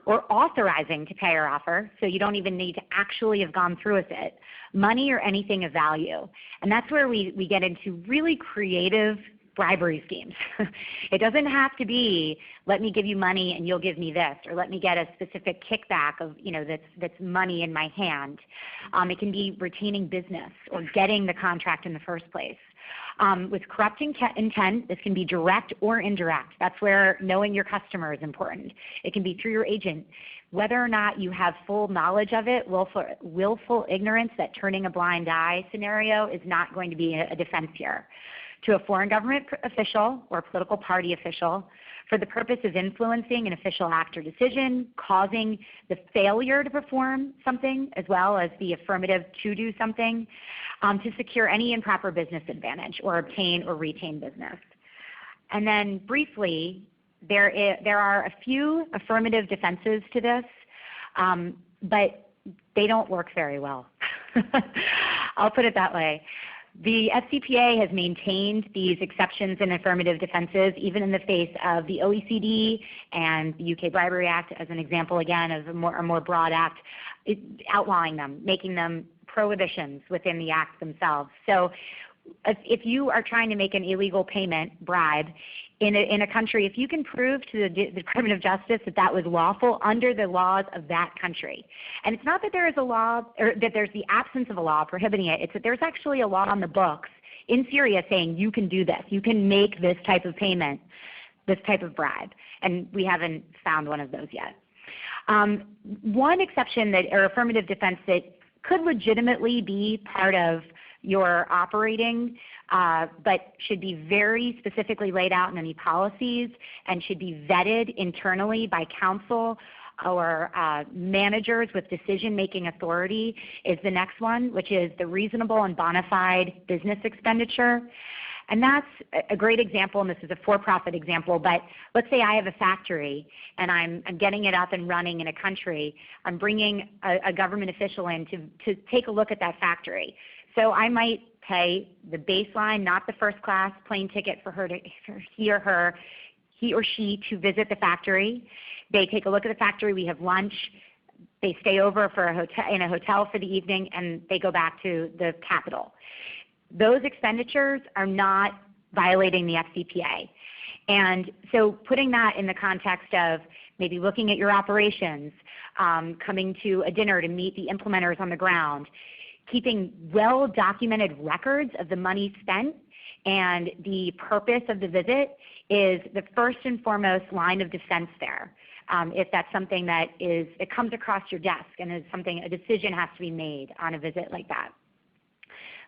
or authorizing to pay or offer, so you don't even need to actually have gone through with it, money or anything of value. And that's where we get into really creative bribery schemes. It doesn't have to be, let me give you money and you'll give me this, or let me get a specific kickback of, that's money in my hand. It can be retaining business or getting the contract in the first place. With corrupt intent, this can be direct or indirect. That's where knowing your customer is important. It can be through your agent. Whether or not you have full knowledge of it, willful ignorance, that turning a blind eye scenario is not going to be a defense here. To a foreign government official or political party official for the purpose of influencing an official act or decision, causing the failure to perform something as well as the affirmative to do something, to secure any improper business advantage or obtain or retain business. And then briefly, there are a few affirmative defenses to this, but they don't work very well. I'll put it that way. The FCPA has maintained these exceptions and affirmative defenses even in the face of the OECD and the UK Bribery Act as an example, again, of a more broad act, outlawing them, making them prohibitions within the act themselves. So if you are trying to make an illegal payment, bribe, in a country, if you can prove to the Department of Justice that that was lawful under the laws of that country, and it's not that there is a law or that there's the absence of a law prohibiting it, it's that there's actually a law on the books in Syria saying you can do this, you can make this type of payment, this type of bribe, and we haven't found one of those yet. One exception or affirmative defense that could legitimately be part of your operating, but should be very specifically laid out in any policies and should be vetted internally by counsel or managers with decision-making authority is the next one, which is the reasonable and bona fide business expenditure. And that's a great example, and this is a for-profit example, but let's say I have a factory and I'm getting it up and running in a country. I'm bringing a government official in to take a look at that factory. So I might pay the baseline, not the first class plane ticket for he or she to visit the factory. They take a look at the factory, we have lunch, they stay over in a hotel for the evening, and they go back to the capital. Those expenditures are not violating the FCPA. And so putting that in the context of maybe looking at your operations, coming to a dinner to meet the implementers on the ground, keeping well-documented records of the money spent and the purpose of the visit is the first and foremost line of defense there. If that's something that it comes across your desk and is something, a decision has to be made on a visit like that.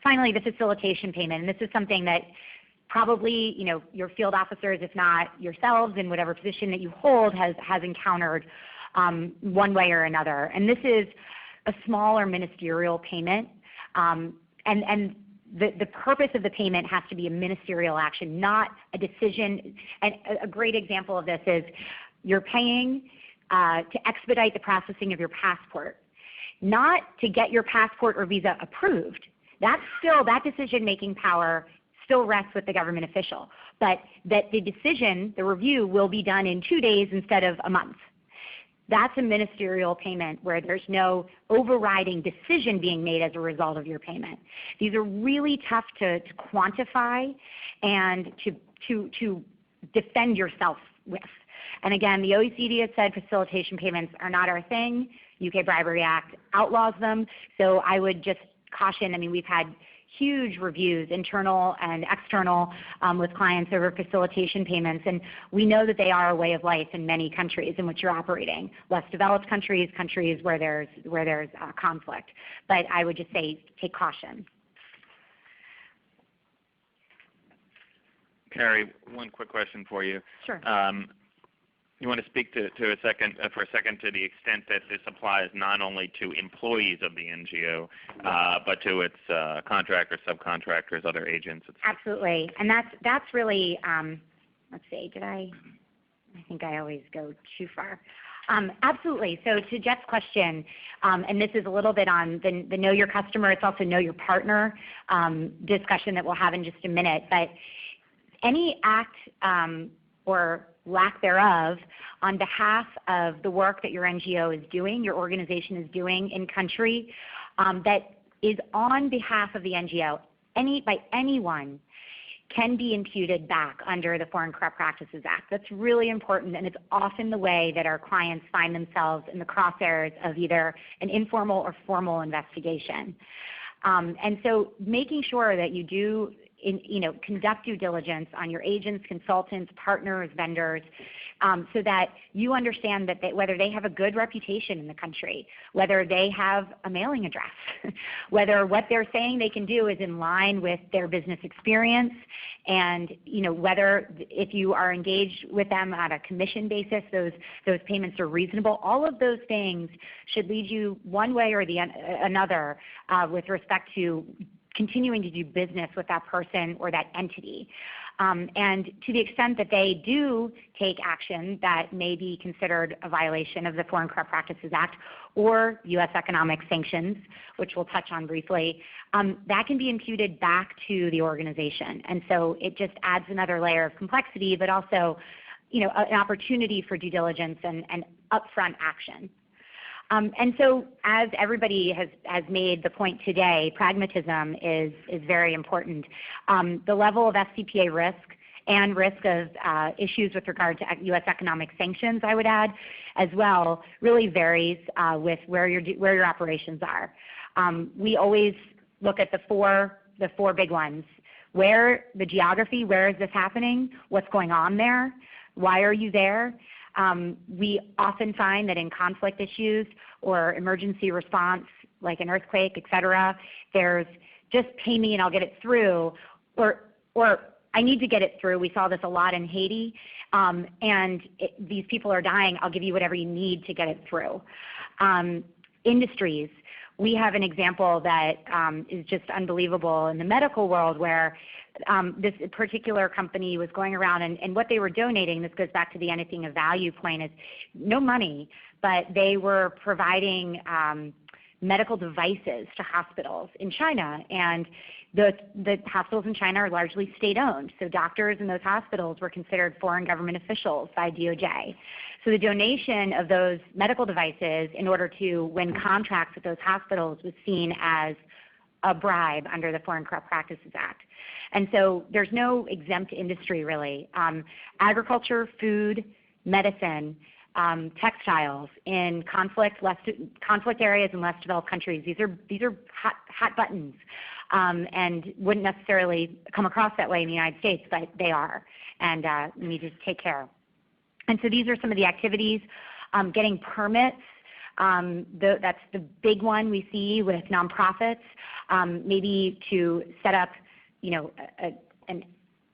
Finally, the facilitation payment, and this is something that probably your field officers, if not yourselves in whatever position that you hold, has encountered one way or another. And this is a small or ministerial payment, and the purpose of the payment has to be a ministerial action, not a decision. And a great example of this is you're paying to expedite the processing of your passport, not to get your passport or visa approved. That decision-making power still rests with the government official, but that the decision, the review, will be done in 2 days instead of a month. That's a ministerial payment where there's no overriding decision being made as a result of your payment. These are really tough to quantify and to defend yourself with. And again, the OECD has said facilitation payments are not our thing. UK Bribery Act outlaws them. So I would just caution, we've had huge reviews, internal and external, with clients over facilitation payments, and we know that they are a way of life in many countries in which you're operating, less developed countries, countries where there's conflict. But I would just say take caution. Carrie, one quick question for you. Sure. You want to speak for a second to the extent that this applies not only to employees of the NGO, but to its contractors, subcontractors, other agents, etc. Absolutely, and that's really. Let's see. I think I always go too far. Absolutely. So to Jeff's question, and this is a little bit on the know your customer. It's also know your partner discussion that we'll have in just a minute. But any act or lack thereof on behalf of the work that your NGO is doing, your organization is doing in country, that is on behalf of the NGO, by anyone, can be imputed back under the Foreign Corrupt Practices Act. That's really important, and it's often the way that our clients find themselves in the crosshairs of either an informal or formal investigation. And so making sure that you do conduct due diligence on your agents, consultants, partners, vendors, so that you understand that whether they have a good reputation in the country, whether they have a mailing address, whether what they're saying they can do is in line with their business experience, and whether if you are engaged with them on a commission basis, those payments are reasonable. All of those things should lead you one way or another with respect to continuing to do business with that person or that entity. And to the extent that they do take action that may be considered a violation of the Foreign Corrupt Practices Act or U.S. economic sanctions, which we'll touch on briefly, that can be imputed back to the organization. And so it just adds another layer of complexity, but also an opportunity for due diligence and upfront action. And so as everybody has made the point today, pragmatism is very important. The level of FCPA risk and risk of issues with regard to U.S. economic sanctions, I would add, as well, really varies with where your operations are. We always look at the four big ones. Where the geography, where is this happening? What's going on there? Why are you there? We often find that in conflict issues or emergency response, like an earthquake, et cetera, there's just pay me and I'll get it through, or I need to get it through. We saw this a lot in Haiti, and these people are dying. I'll give you whatever you need to get it through. Industries. We have an example that is just unbelievable in the medical world where this particular company was going around and what they were donating, this goes back to the anything of value point, is no money, but they were providing medical devices to hospitals in China. And the hospitals in China are largely state-owned, so doctors in those hospitals were considered foreign government officials by DOJ. So the donation of those medical devices in order to win contracts with those hospitals was seen as a bribe under the Foreign Corrupt Practices Act. And so there's no exempt industry really. Agriculture, food, medicine, textiles in conflict areas in less developed countries, these are hot buttons. And wouldn't necessarily come across that way in the United States, but they are, and we need to take care. And so these are some of the activities. Getting permits, that's the big one we see with nonprofits, maybe to set up an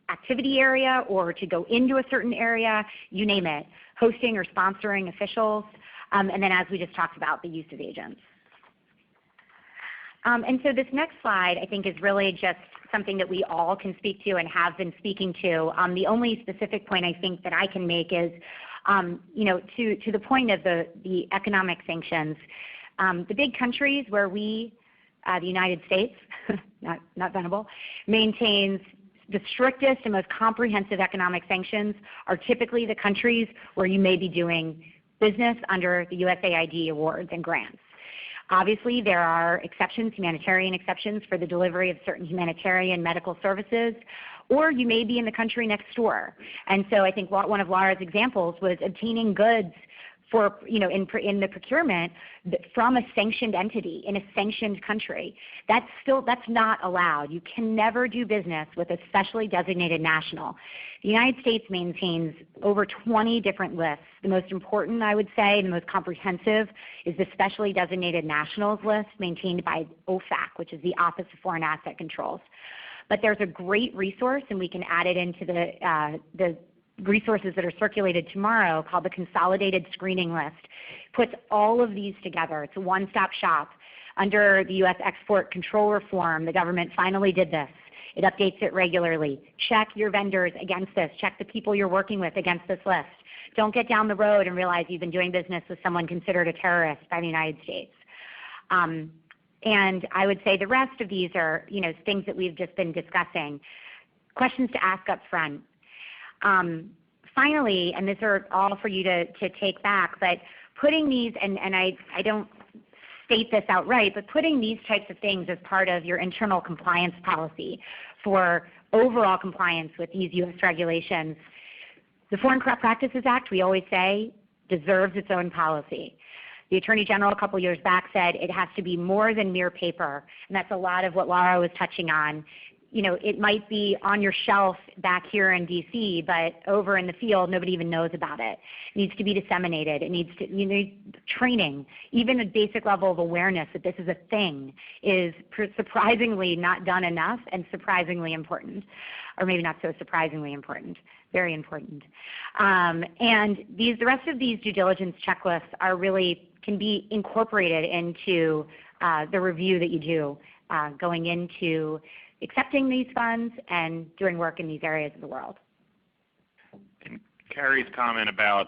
activity area or to go into a certain area, you name it, hosting or sponsoring officials, and then as we just talked about, the use of agents. And so this next slide, I think, is really just something that we all can speak to and have been speaking to. The only specific point I think that I can make is, to the point of the economic sanctions, the big countries where we, the United States, not Venable, maintains the strictest and most comprehensive economic sanctions are typically the countries where you may be doing business under the USAID awards and grants. Obviously, there are exceptions, humanitarian exceptions for the delivery of certain humanitarian medical services, or you may be in the country next door. And so I think one of Laura's examples was obtaining goods for, in the procurement from a sanctioned entity in a sanctioned country. That's not allowed. You can never do business with a specially designated national. The United States maintains over 20 different lists. The most important, I would say, the most comprehensive is the specially designated nationals list maintained by OFAC, which is the Office of Foreign Asset Controls. But there's a great resource, and we can add it into the resources that are circulated tomorrow, called the Consolidated Screening List. Puts all of these together. It's a one-stop shop. Under the U.S. Export Control Reform, the government finally did this. It updates it regularly. Check your vendors against this. Check the people you're working with against this list. Don't get down the road and realize you've been doing business with someone considered a terrorist by the United States. And I would say the rest of these are, things that we've just been discussing. Questions to ask up front. Finally, and these are all for you to take back, but putting these, and I don't state this outright, but putting these types of things as part of your internal compliance policy for overall compliance with these U.S. regulations. The Foreign Corrupt Practices Act, we always say, deserves its own policy. The Attorney General a couple years back said it has to be more than mere paper, and that's a lot of what Laura was touching on. It might be on your shelf back here in D.C., but over in the field, nobody even knows about it. It needs to be disseminated. It needs to, need training. Even a basic level of awareness that this is a thing is surprisingly not done enough and surprisingly important, or maybe not so surprisingly important, very important. And the rest of these due diligence checklists are can be incorporated into the review that you do going into accepting these funds and doing work in these areas of the world. And Carrie's comment about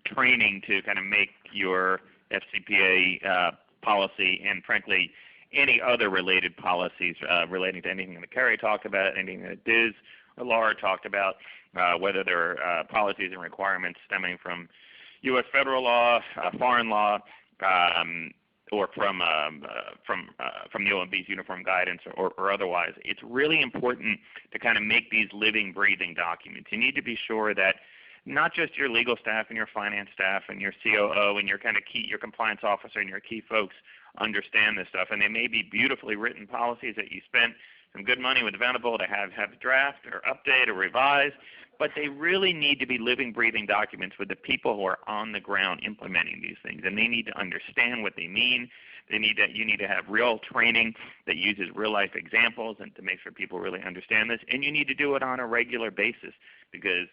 training to kind of make your FCPA policy, and frankly any other related policies relating to anything that Carrie talked about, anything that Diz or Laura talked about, whether they're policies and requirements stemming from U.S. federal law, foreign law, or from the OMB's uniform guidance or otherwise. It's really important to kind of make these living, breathing documents. You need to be sure that not just your legal staff and your finance staff and your COO and your your compliance officer and your key folks understand this stuff. And they may be beautifully written policies that you spent some good money with Venable to have draft or update or revise, but they really need to be living, breathing documents with the people who are on the ground implementing these things, and they need to understand what they mean. You need to have real training that uses real-life examples and to make sure people really understand this, and you need to do it on a regular basis because,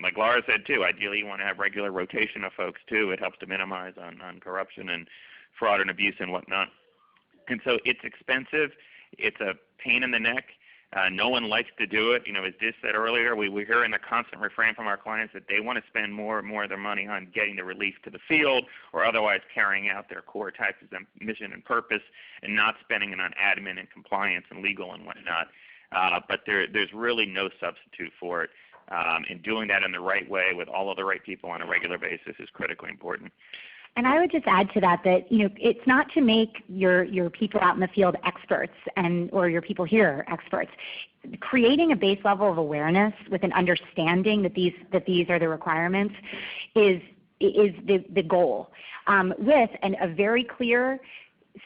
like Laura said too, ideally you want to have regular rotation of folks too. It helps to minimize on corruption and fraud and abuse and whatnot. And so it's expensive. It's a pain in the neck. No one likes to do it. As Diz said earlier, we hear in the constant refrain from our clients that they want to spend more and more of their money on getting the relief to the field or otherwise carrying out their core types of mission and purpose and not spending it on admin and compliance and legal and whatnot. But there's really no substitute for it. And doing that in the right way with all of the right people on a regular basis is critically important. And I would just add to that it's not to make your people out in the field experts or your people here experts. Creating a base level of awareness with an understanding that these are the requirements is the goal, with a very clear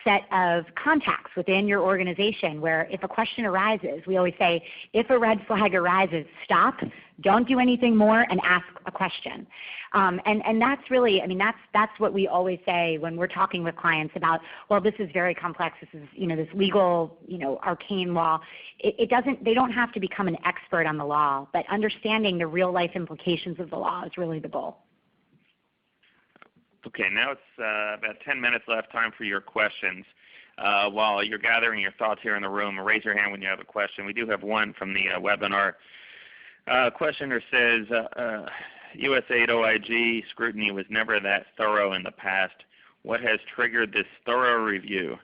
set of contacts within your organization where if a question arises, we always say, if a red flag arises, stop, don't do anything more, and ask a question. And that's really, that's what we always say when we're talking with clients about, well, this is very complex, this is, this legal, arcane law. They don't have to become an expert on the law, but understanding the real life implications of the law is really the goal. Okay, now it's about 10 minutes left, time for your questions. While you're gathering your thoughts here in the room, raise your hand when you have a question. We do have one from the webinar. Questioner says, USAID OIG scrutiny was never that thorough in the past. What has triggered this thorough review?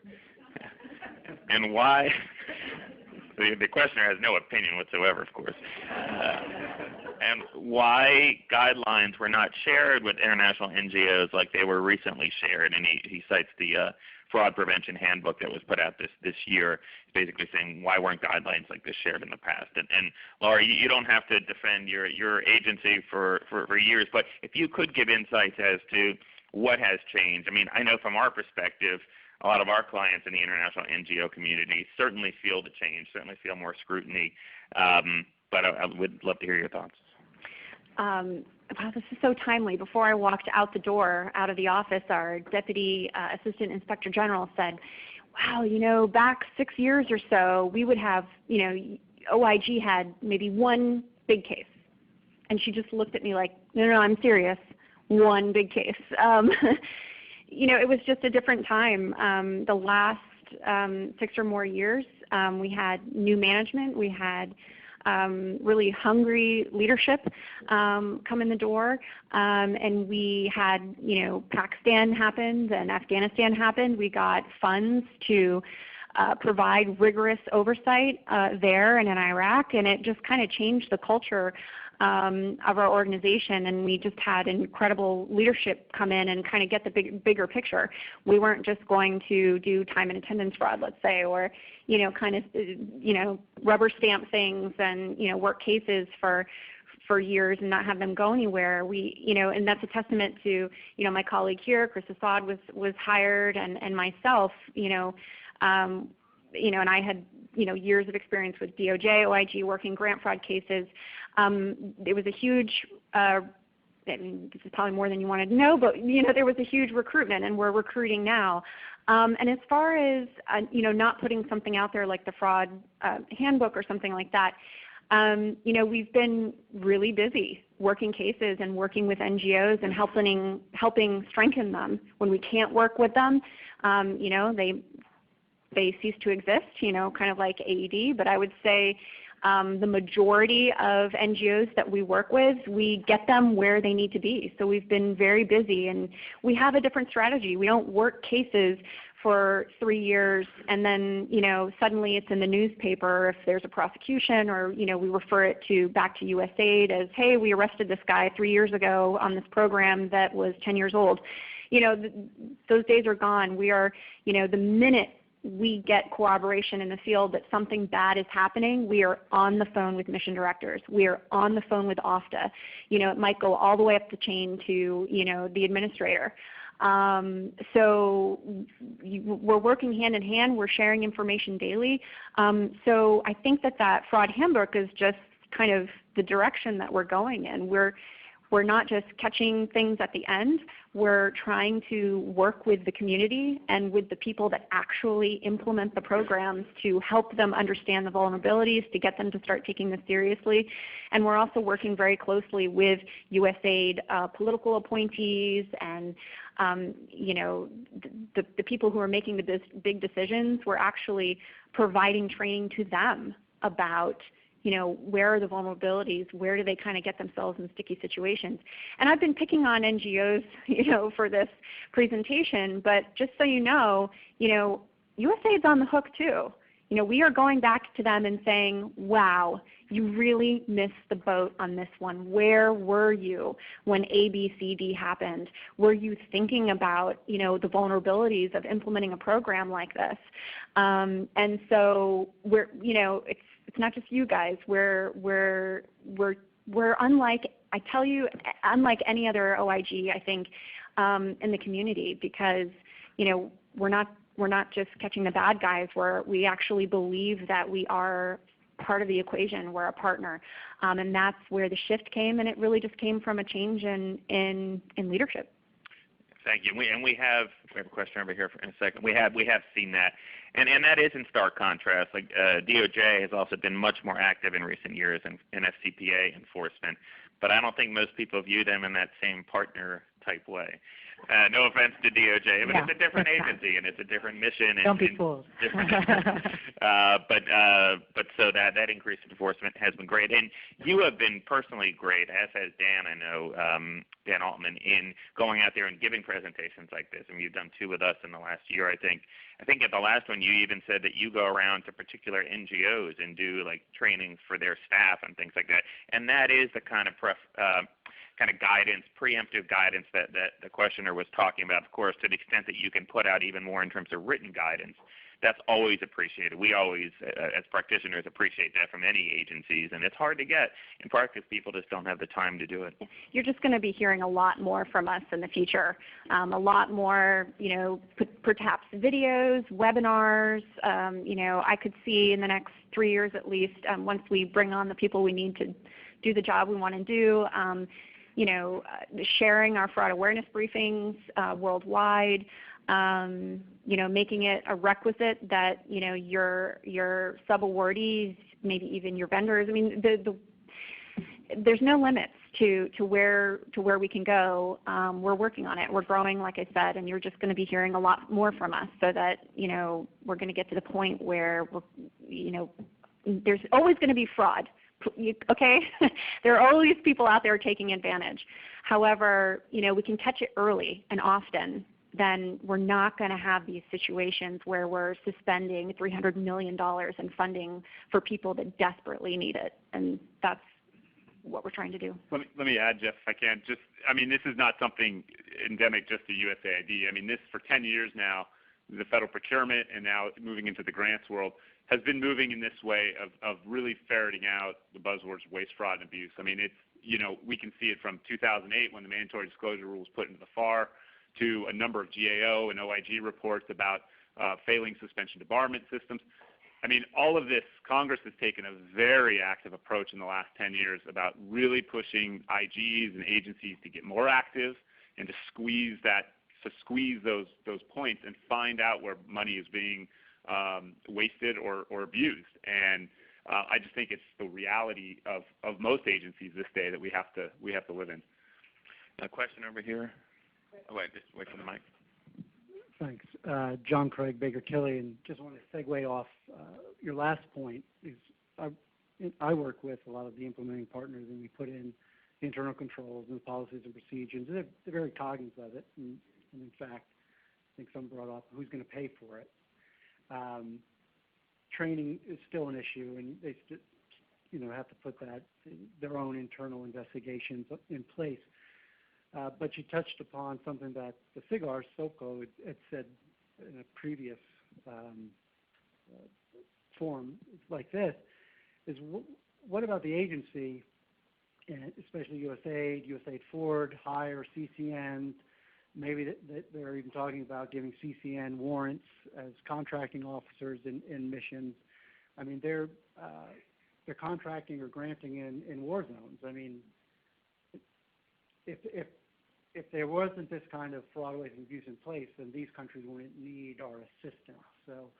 And why? The questioner has no opinion whatsoever, of course. And why guidelines were not shared with international NGOs like they were recently shared. And he cites the fraud prevention handbook that was put out this year, basically saying why weren't guidelines like this shared in the past. And Laura, you don't have to defend your agency for years, but if you could give insights as to what has changed. I know from our perspective, a lot of our clients in the international NGO community certainly feel the change, certainly feel more scrutiny, but I would love to hear your thoughts. Wow, this is so timely. Before I walked out the door, out of the office, our Deputy Assistant Inspector General said, wow, you know, back 6 years or so, we would have, you know, OIG had maybe one big case. And she just looked at me like, no, no, I'm serious, one big case. You know, it was just a different time. The last 6 or more years, we had new management. We had really hungry leadership come in the door, and we had, you know, Pakistan happened and Afghanistan happened. We got funds to provide rigorous oversight there and in Iraq, and it just kind of changed the culture of our organization, and we just had incredible leadership come in and kind of get the bigger picture. We weren't just going to do time and attendance fraud, let's say, or, you know, kind of, you know, rubber stamp things and, you know, work cases for years and not have them go anywhere. We, you know, and that's a testament to, you know, my colleague here, Chris Assad was hired, and myself, you know, and I had, you know, years of experience with DOJ, OIG, working grant fraud cases. It was a huge, I mean, this is probably more than you wanted to know, but, you know, there was a huge recruitment, and we're recruiting now. And as far as, you know, not putting something out there like the fraud handbook or something like that, you know, we've been really busy working cases and working with NGOs and helping strengthen them. When we can't work with them, you know, they cease to exist, you know, kind of like AED. But I would say the majority of NGOs that we work with, we get them where they need to be. So we've been very busy, and we have a different strategy. We don't work cases for 3 years and then, you know, suddenly it's in the newspaper if there's a prosecution, or, you know, we refer it back to USAID as, hey, we arrested this guy 3 years ago on this program that was 10 years old. You know, those days are gone. We are, you know, the minute we get corroboration in the field that something bad is happening, we are on the phone with mission directors. We are on the phone with OFTA. You know, it might go all the way up the chain to, you know, the administrator. So we're working hand in hand. We're sharing information daily. So I think that fraud handbook is just kind of the direction that we're going in. We're not just catching things at the end. We're trying to work with the community and with the people that actually implement the programs to help them understand the vulnerabilities, to get them to start taking this seriously. And we're also working very closely with USAID political appointees and you know, the people who are making the big decisions. We're actually providing training to them about, you know, where are the vulnerabilities, where do they kind of get themselves in sticky situations. And I've been picking on NGOs, you know, for this presentation, but just so you know, USAID's on the hook too. You know, we are going back to them and saying, wow, you really missed the boat on this one. Where were you when A, B, C, D happened? Were you thinking about, you know, the vulnerabilities of implementing a program like this? And so we're, you know, it's not just you guys. We're unlike, I tell you, unlike any other OIG, I think, in the community, because, you know, we're not just catching the bad guys. We actually believe that we are part of the equation. We're a partner, and that's where the shift came, and it really just came from a change in leadership. Thank you. We have a question over here in a second. We have seen that, and that is in stark contrast. Like DOJ has also been much more active in recent years in FCPA enforcement, but I don't think most people view them in that same partner type way. No offense to DOJ, but it's a different agency and it's a different mission. Don't be fooled. But so that increased enforcement has been great, and you have been personally great, as has Dan. I know Dan Altman, in going out there and giving presentations like this. I mean, you've done 2 with us in the last year, I think. I think at the last one you even said that you go around to particular NGOs and do like training for their staff and things like that. And that is the kind of guidance, preemptive guidance that the questioner was talking about. Of course, to the extent that you can put out even more in terms of written guidance, that's always appreciated. We always, as practitioners, appreciate that from any agencies, and it's hard to get, in part because people just don't have the time to do it. You're just going to be hearing a lot more from us in the future, a lot more, you know, perhaps videos, webinars. You know, I could see in the next 3 years at least, once we bring on the people we need to do the job we want to do, you know, sharing our fraud awareness briefings worldwide. you know, making it a requisite that, you know, your sub-awardees, maybe even your vendors. I mean, there's no limits to where we can go. We're working on it. We're growing, like I said, and you're just going to be hearing a lot more from us, so that, you know, we're going to get to the point where we're, you know, there's always going to be fraud. Okay, there are always people out there taking advantage. However, you know, we can catch it early and often. Then we're not going to have these situations where we're suspending $300 million in funding for people that desperately need it, and that's what we're trying to do. Let me add, Jeff, if I can. Just, I mean, this is not something endemic just to USAID. I mean, this for 10 years now, the federal procurement and now moving into the grants world has been moving in this way of really ferreting out the buzzwords waste, fraud, and abuse. I mean, it's, you know, we can see it from 2008 when the mandatory disclosure rules put into the FAR, to a number of GAO and OIG reports about failing suspension debarment systems. I mean, all of this, Congress has taken a very active approach in the last 10 years about really pushing IGs and agencies to get more active and to squeeze those points and find out where money is being wasted or abused. And I just think it's the reality of most agencies this day that we have to live in. A question over here. Oh, wait, just wait for the mic. Thanks. John Craig, Baker Tilly, and just want to segue off your last point. I work with a lot of the implementing partners, and we put in the internal controls and the policies and procedures. They're very cognizant of it, and in fact, I think some brought up who's going to pay for it. Training is still an issue, and they have to put their own internal investigations in place. But you touched upon something that the FIGAR SOAP Code had said in a previous forum like this, is what about the agency, and especially USAID Forward, hire CCNs, maybe they're even talking about giving CCN warrants as contracting officers in missions. I mean, they're contracting or granting in war zones. I mean, if there wasn't this kind of fraud, waste, and abuse in place, then these countries wouldn't need our assistance. So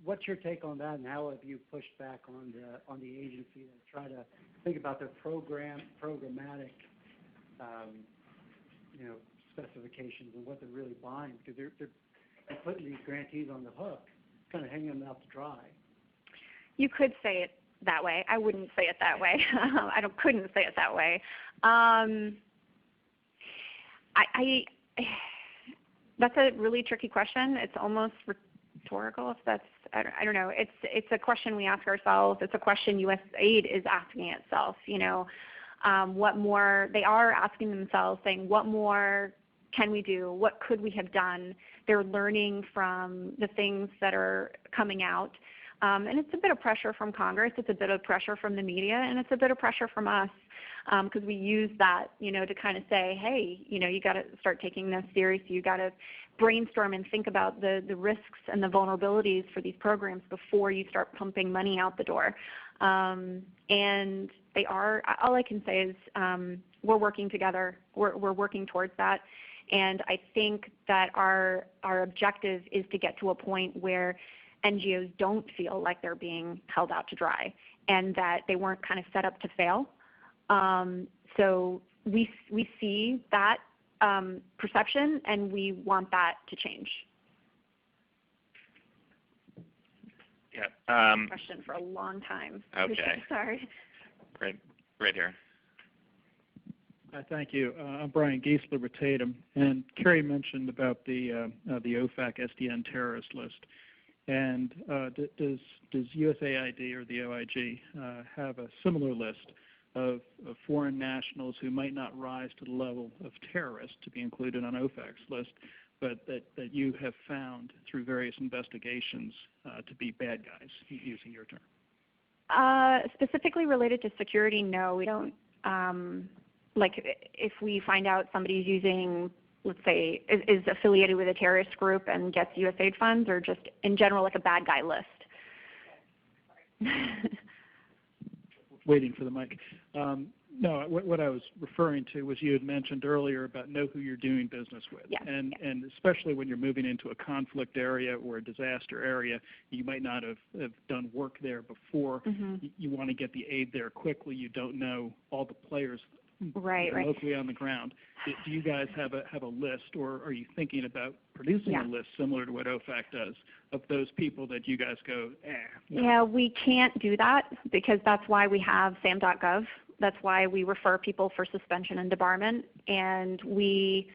what's your take on that, and how have you pushed back on the agency to try to think about their programmatic specifications and what they're really buying? Because they're putting these grantees on the hook, kind of hanging them out to dry. You could say it that way. I wouldn't say it that way. Couldn't say it that way. That's a really tricky question. It's almost rhetorical. If that's, I don't know. It's a question we ask ourselves. It's a question USAID is asking itself. You know, what more? They are asking themselves, saying, what more can we do? What could we have done? They're learning from the things that are coming out. And it's a bit of pressure from Congress, it's a bit of pressure from the media, and it's a bit of pressure from us, because we use that, to kind of say, hey, you got to start taking this seriously. You got to brainstorm and think about the risks and the vulnerabilities for these programs before you start pumping money out the door. And they are, all I can say is we're working together. We're working towards that. And I think that our objective is to get to a point where NGOs don't feel like they're being held out to dry and that they weren't kind of set up to fail. So we see that perception, and we want that to change. Yeah. Question for a long time. Okay. Sorry. Great. Right here. Thank you. I'm Brian Giesler with Tatum, and Kerry mentioned about the OFAC SDN terrorist list. And does USAID or the OIG have a similar list of foreign nationals who might not rise to the level of terrorists to be included on OFAC's list, but that you have found through various investigations to be bad guys, using your term? Specifically related to security, no, we don't. Like if we find out somebody's using, let's say, is affiliated with a terrorist group and gets USAID funds, or just in general like a bad guy list? No, what I was referring to was you had mentioned earlier about know who you're doing business with. Yes. And especially when you're moving into a conflict area or a disaster area, you might not have done work there before. You want to get the aid there quickly. You don't know all the players locally on the ground. Do you guys have a list, or are you thinking about producing a list similar to what OFAC does of those people that you guys go, no? Yeah, we can't do that because that's why we have sam.gov. That's why we refer people for suspension and debarment, and we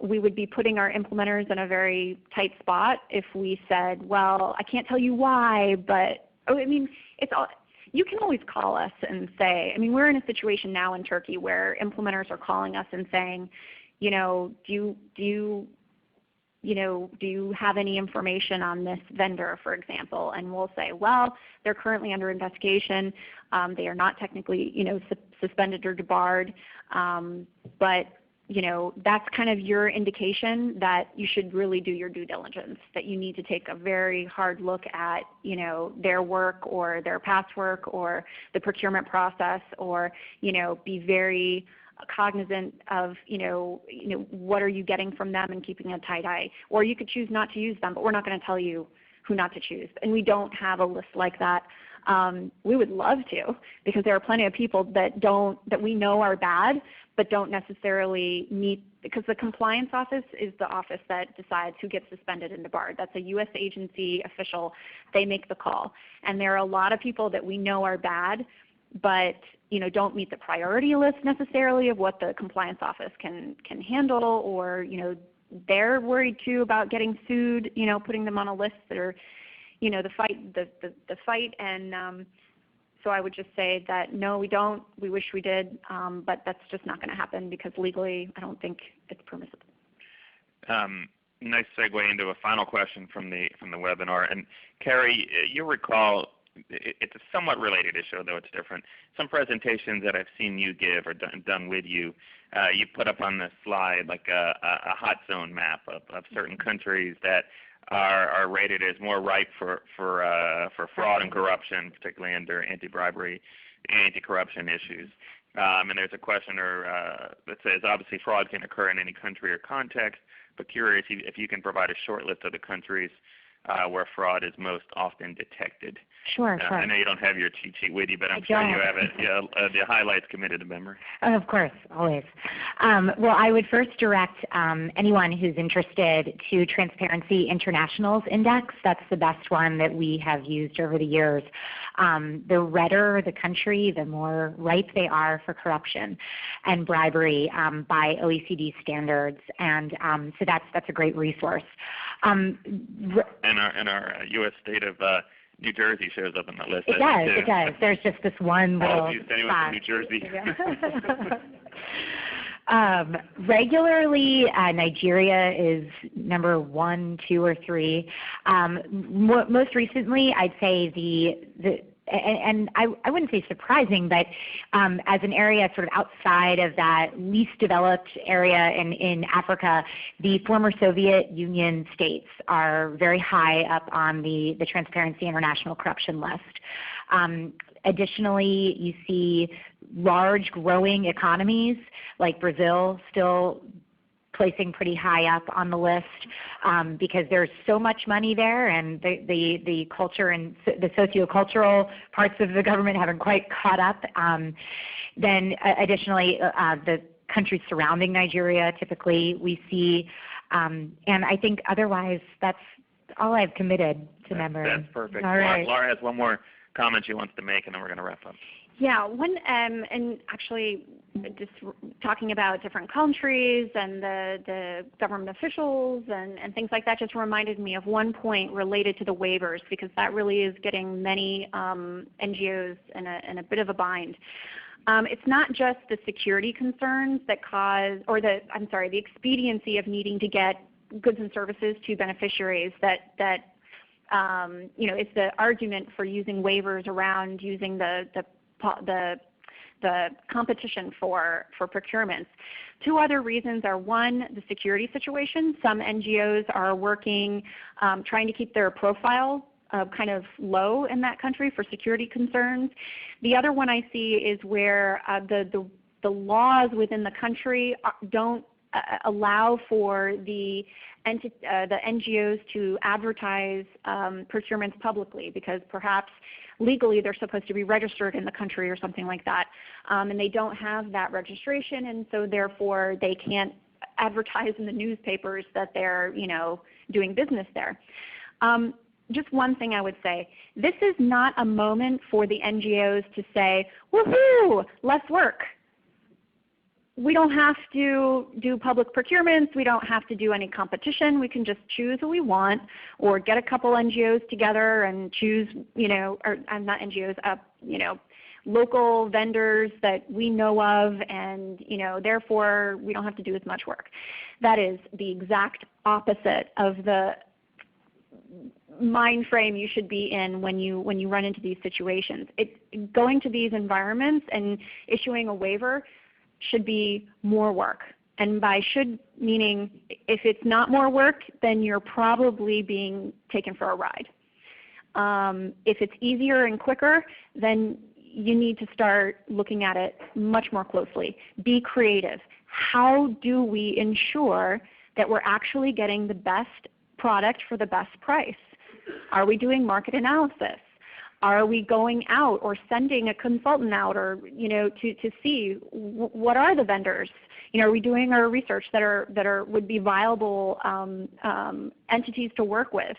would be putting our implementers in a very tight spot if we said, well, I can't tell you why, but I mean, it's all. You can always call us and say, I mean, we're in a situation now in Turkey where implementers are calling us and saying, you know, do you have any information on this vendor, for example? And we'll say, well, they're currently under investigation. They are not technically, suspended or debarred, but that's kind of your indication that you should really do your due diligence, that you need to take a very hard look at, their work or their past work or the procurement process, or, be very cognizant of, what are you getting from them and keeping a tight eye. Or you could choose not to use them, but we're not going to tell you who not to choose. And we don't have a list like that. We would love to, because there are plenty of people that we know are bad, but don't necessarily meet, because the compliance office is the office that decides who gets suspended and debarred. That's a U.S. agency official. They make the call. And there are a lot of people that we know are bad, but don't meet the priority list necessarily of what the compliance office can handle, or they're worried too about getting sued, putting them on a list that are the fight, and so I would just say that no, we don't. We wish we did, but that's just not going to happen because legally, I don't think it's permissible. Nice segue into a final question from the webinar. And Carrie, you recall, it's a somewhat related issue, though it's different. Some presentations that I've seen you give or done with you, you put up on the slide like a hot zone map of certain countries that are rated as more ripe for fraud and corruption, particularly under anti-bribery, anti-corruption issues. And there's a questioner that says, obviously fraud can occur in any country or context, but curious if you can provide a short list of the countries where fraud is most often detected. Sure. I know you don't have your cheat sheet with you, but I'm sure you have it. The highlights committed to memory. Of course, always. Well, I would first direct anyone who's interested to Transparency International's index. That's the best one that we have used over the years. The redder the country, the more ripe they are for corruption and bribery by OECD standards, and so that's a great resource. And our U.S. state of New Jersey shows up on the list. It does. There's just this one little anyone from New Jersey. Regularly, Nigeria is number 1, 2, or 3. Most recently, I'd say and I wouldn't say surprising, but as an area sort of outside of that least developed area in Africa, the former Soviet Union states are very high up on the Transparency International corruption list. Additionally, you see large growing economies like Brazil still placing pretty high up on the list because there's so much money there, and the culture and the sociocultural parts of the government haven't quite caught up. Then additionally, the countries surrounding Nigeria typically we see, and I think otherwise that's all I've committed to memory. That's perfect. All right. Laura has one more comment she wants to make, and then we're going to wrap up. Yeah, and actually just talking about different countries and the government officials and things like that just reminded me of one point related to the waivers, because that really is getting many NGOs in a bit of a bind. It's not just the security concerns that cause, or the expediency of needing to get goods and services to beneficiaries that it's the argument for using waivers around using the competition for procurements. Two other reasons are, one, the security situation. Some NGOs are working, trying to keep their profile kind of low in that country for security concerns. The other one I see is where laws within the country don't allow for the NGOs to advertise procurements publicly, because perhaps legally they're supposed to be registered in the country or something like that, and they don't have that registration, and so therefore they can't advertise in the newspapers that they're, you know, doing business there. Just one thing I would say, this is not a moment for the NGOs to say, woohoo, less work. We don't have to do public procurements. We don't have to do any competition. We can just choose who we want, or get a couple NGOs together and choose, you know, or not NGOs, you know, local vendors that we know of, and, you know, therefore we don't have to do as much work. That is the exact opposite of the mind frame you should be in when you run into these situations. Going to these environments and issuing a waiver should be more work. And by should meaning, if it's not more work, then you're probably being taken for a ride. If it's easier and quicker, then you need to start looking at it much more closely. Be creative. How do we ensure that we're actually getting the best product for the best price? Are we doing market analysis? Are we going out or sending a consultant out, or, you know, to see what are the vendors? You know, are we doing our research that would be viable entities to work with?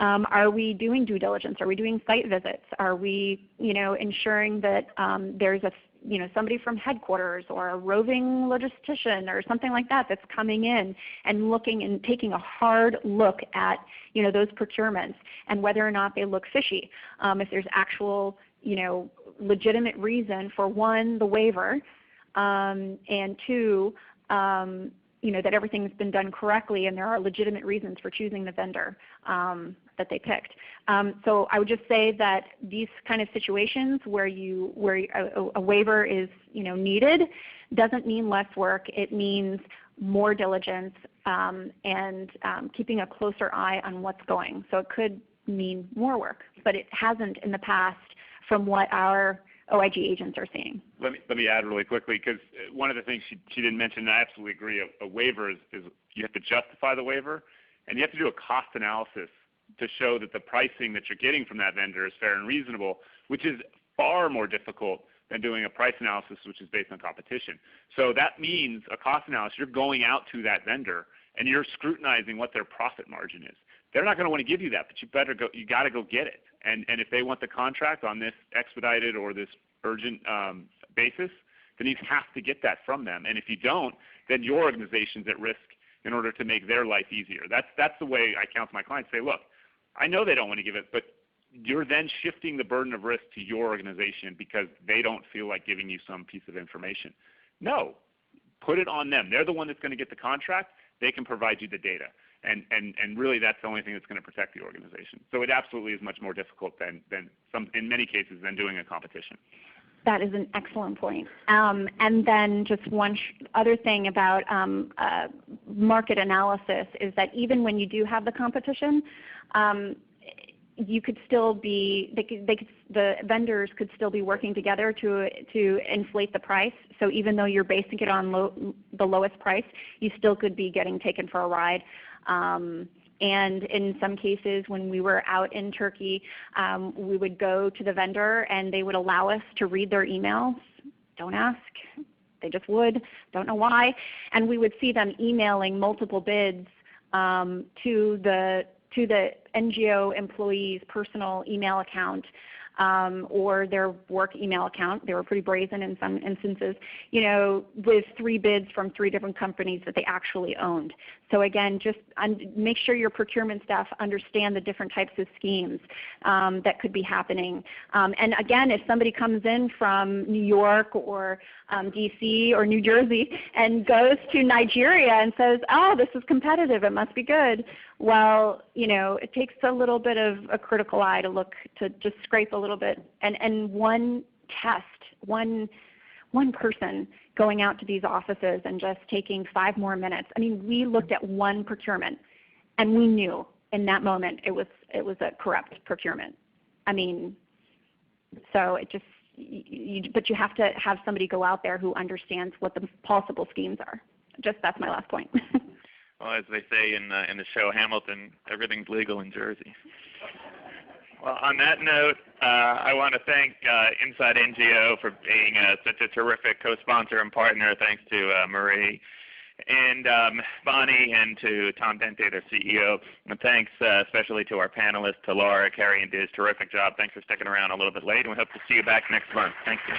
Are we doing due diligence? Are we doing site visits? Are we, you know, ensuring that there's somebody from headquarters or a roving logistician or something like that that's coming in and looking and taking a hard look at, you know, those procurements and whether or not they look fishy. If there's actual, you know, legitimate reason for, one, the waiver, and two, you know, that everything's been done correctly and there are legitimate reasons for choosing the vendor that they picked. So I would just say that these kind of situations where a waiver is, you know, needed doesn't mean less work. It means more diligence and keeping a closer eye on what's going. So it could mean more work, but it hasn't in the past from what our OIG agents are seeing. Let me add really quickly, because one of the things she didn't mention, and I absolutely agree, a waiver is you have to justify the waiver, and you have to do a cost analysis to show that the pricing that you're getting from that vendor is fair and reasonable, which is far more difficult than doing a price analysis which is based on competition. So that means a cost analysis, you're going out to that vendor and you're scrutinizing what their profit margin is. They're not going to want to give you that, but you got to go get it. And if they want the contract on this expedited or this urgent basis, then you have to get that from them. And if you don't, then your organization's at risk in order to make their life easier. That's the way I counsel my clients. Say, look, I know they don't want to give it, but you're then shifting the burden of risk to your organization because they don't feel like giving you some piece of information. No, put it on them. They're the one that's going to get the contract. They can provide you the data. And really that's the only thing that's going to protect the organization. So it absolutely is much more difficult than in many cases than doing a competition. That is an excellent point. And then just one other thing about market analysis is that even when you do have the competition, you could still be, the vendors could still be working together to inflate the price. So even though you're basing it on the lowest price, you still could be getting taken for a ride. And in some cases when we were out in Turkey, we would go to the vendor and they would allow us to read their emails. Don't ask. They just would. Don't know why. And we would see them emailing multiple bids to the NGO employee's personal email account or their work email account. They were pretty brazen in some instances, you know, with 3 bids from 3 different companies that they actually owned. So again, just make sure your procurement staff understand the different types of schemes that could be happening. And again, if somebody comes in from New York or DC or New Jersey and goes to Nigeria and says, oh, this is competitive, it must be good. Well, you know, it takes a little bit of a critical eye to look, to just scrape a little bit. And one test, one person going out to these offices and just taking 5 more minutes. I mean, we looked at one procurement and we knew in that moment it was a corrupt procurement. I mean, so it just, but you have to have somebody go out there who understands what the possible schemes are. That's my last point. Well, as they say in the show Hamilton, everything's legal in Jersey. Well, on that note, I want to thank Inside NGO for being such a terrific co-sponsor and partner. Thanks to Marie and Bonnie, and to Tom Dente, their CEO. And thanks especially to our panelists, to Laura, Carrie, and Diz. Terrific job. Thanks for sticking around a little bit late, and we hope to see you back next month. Thank you.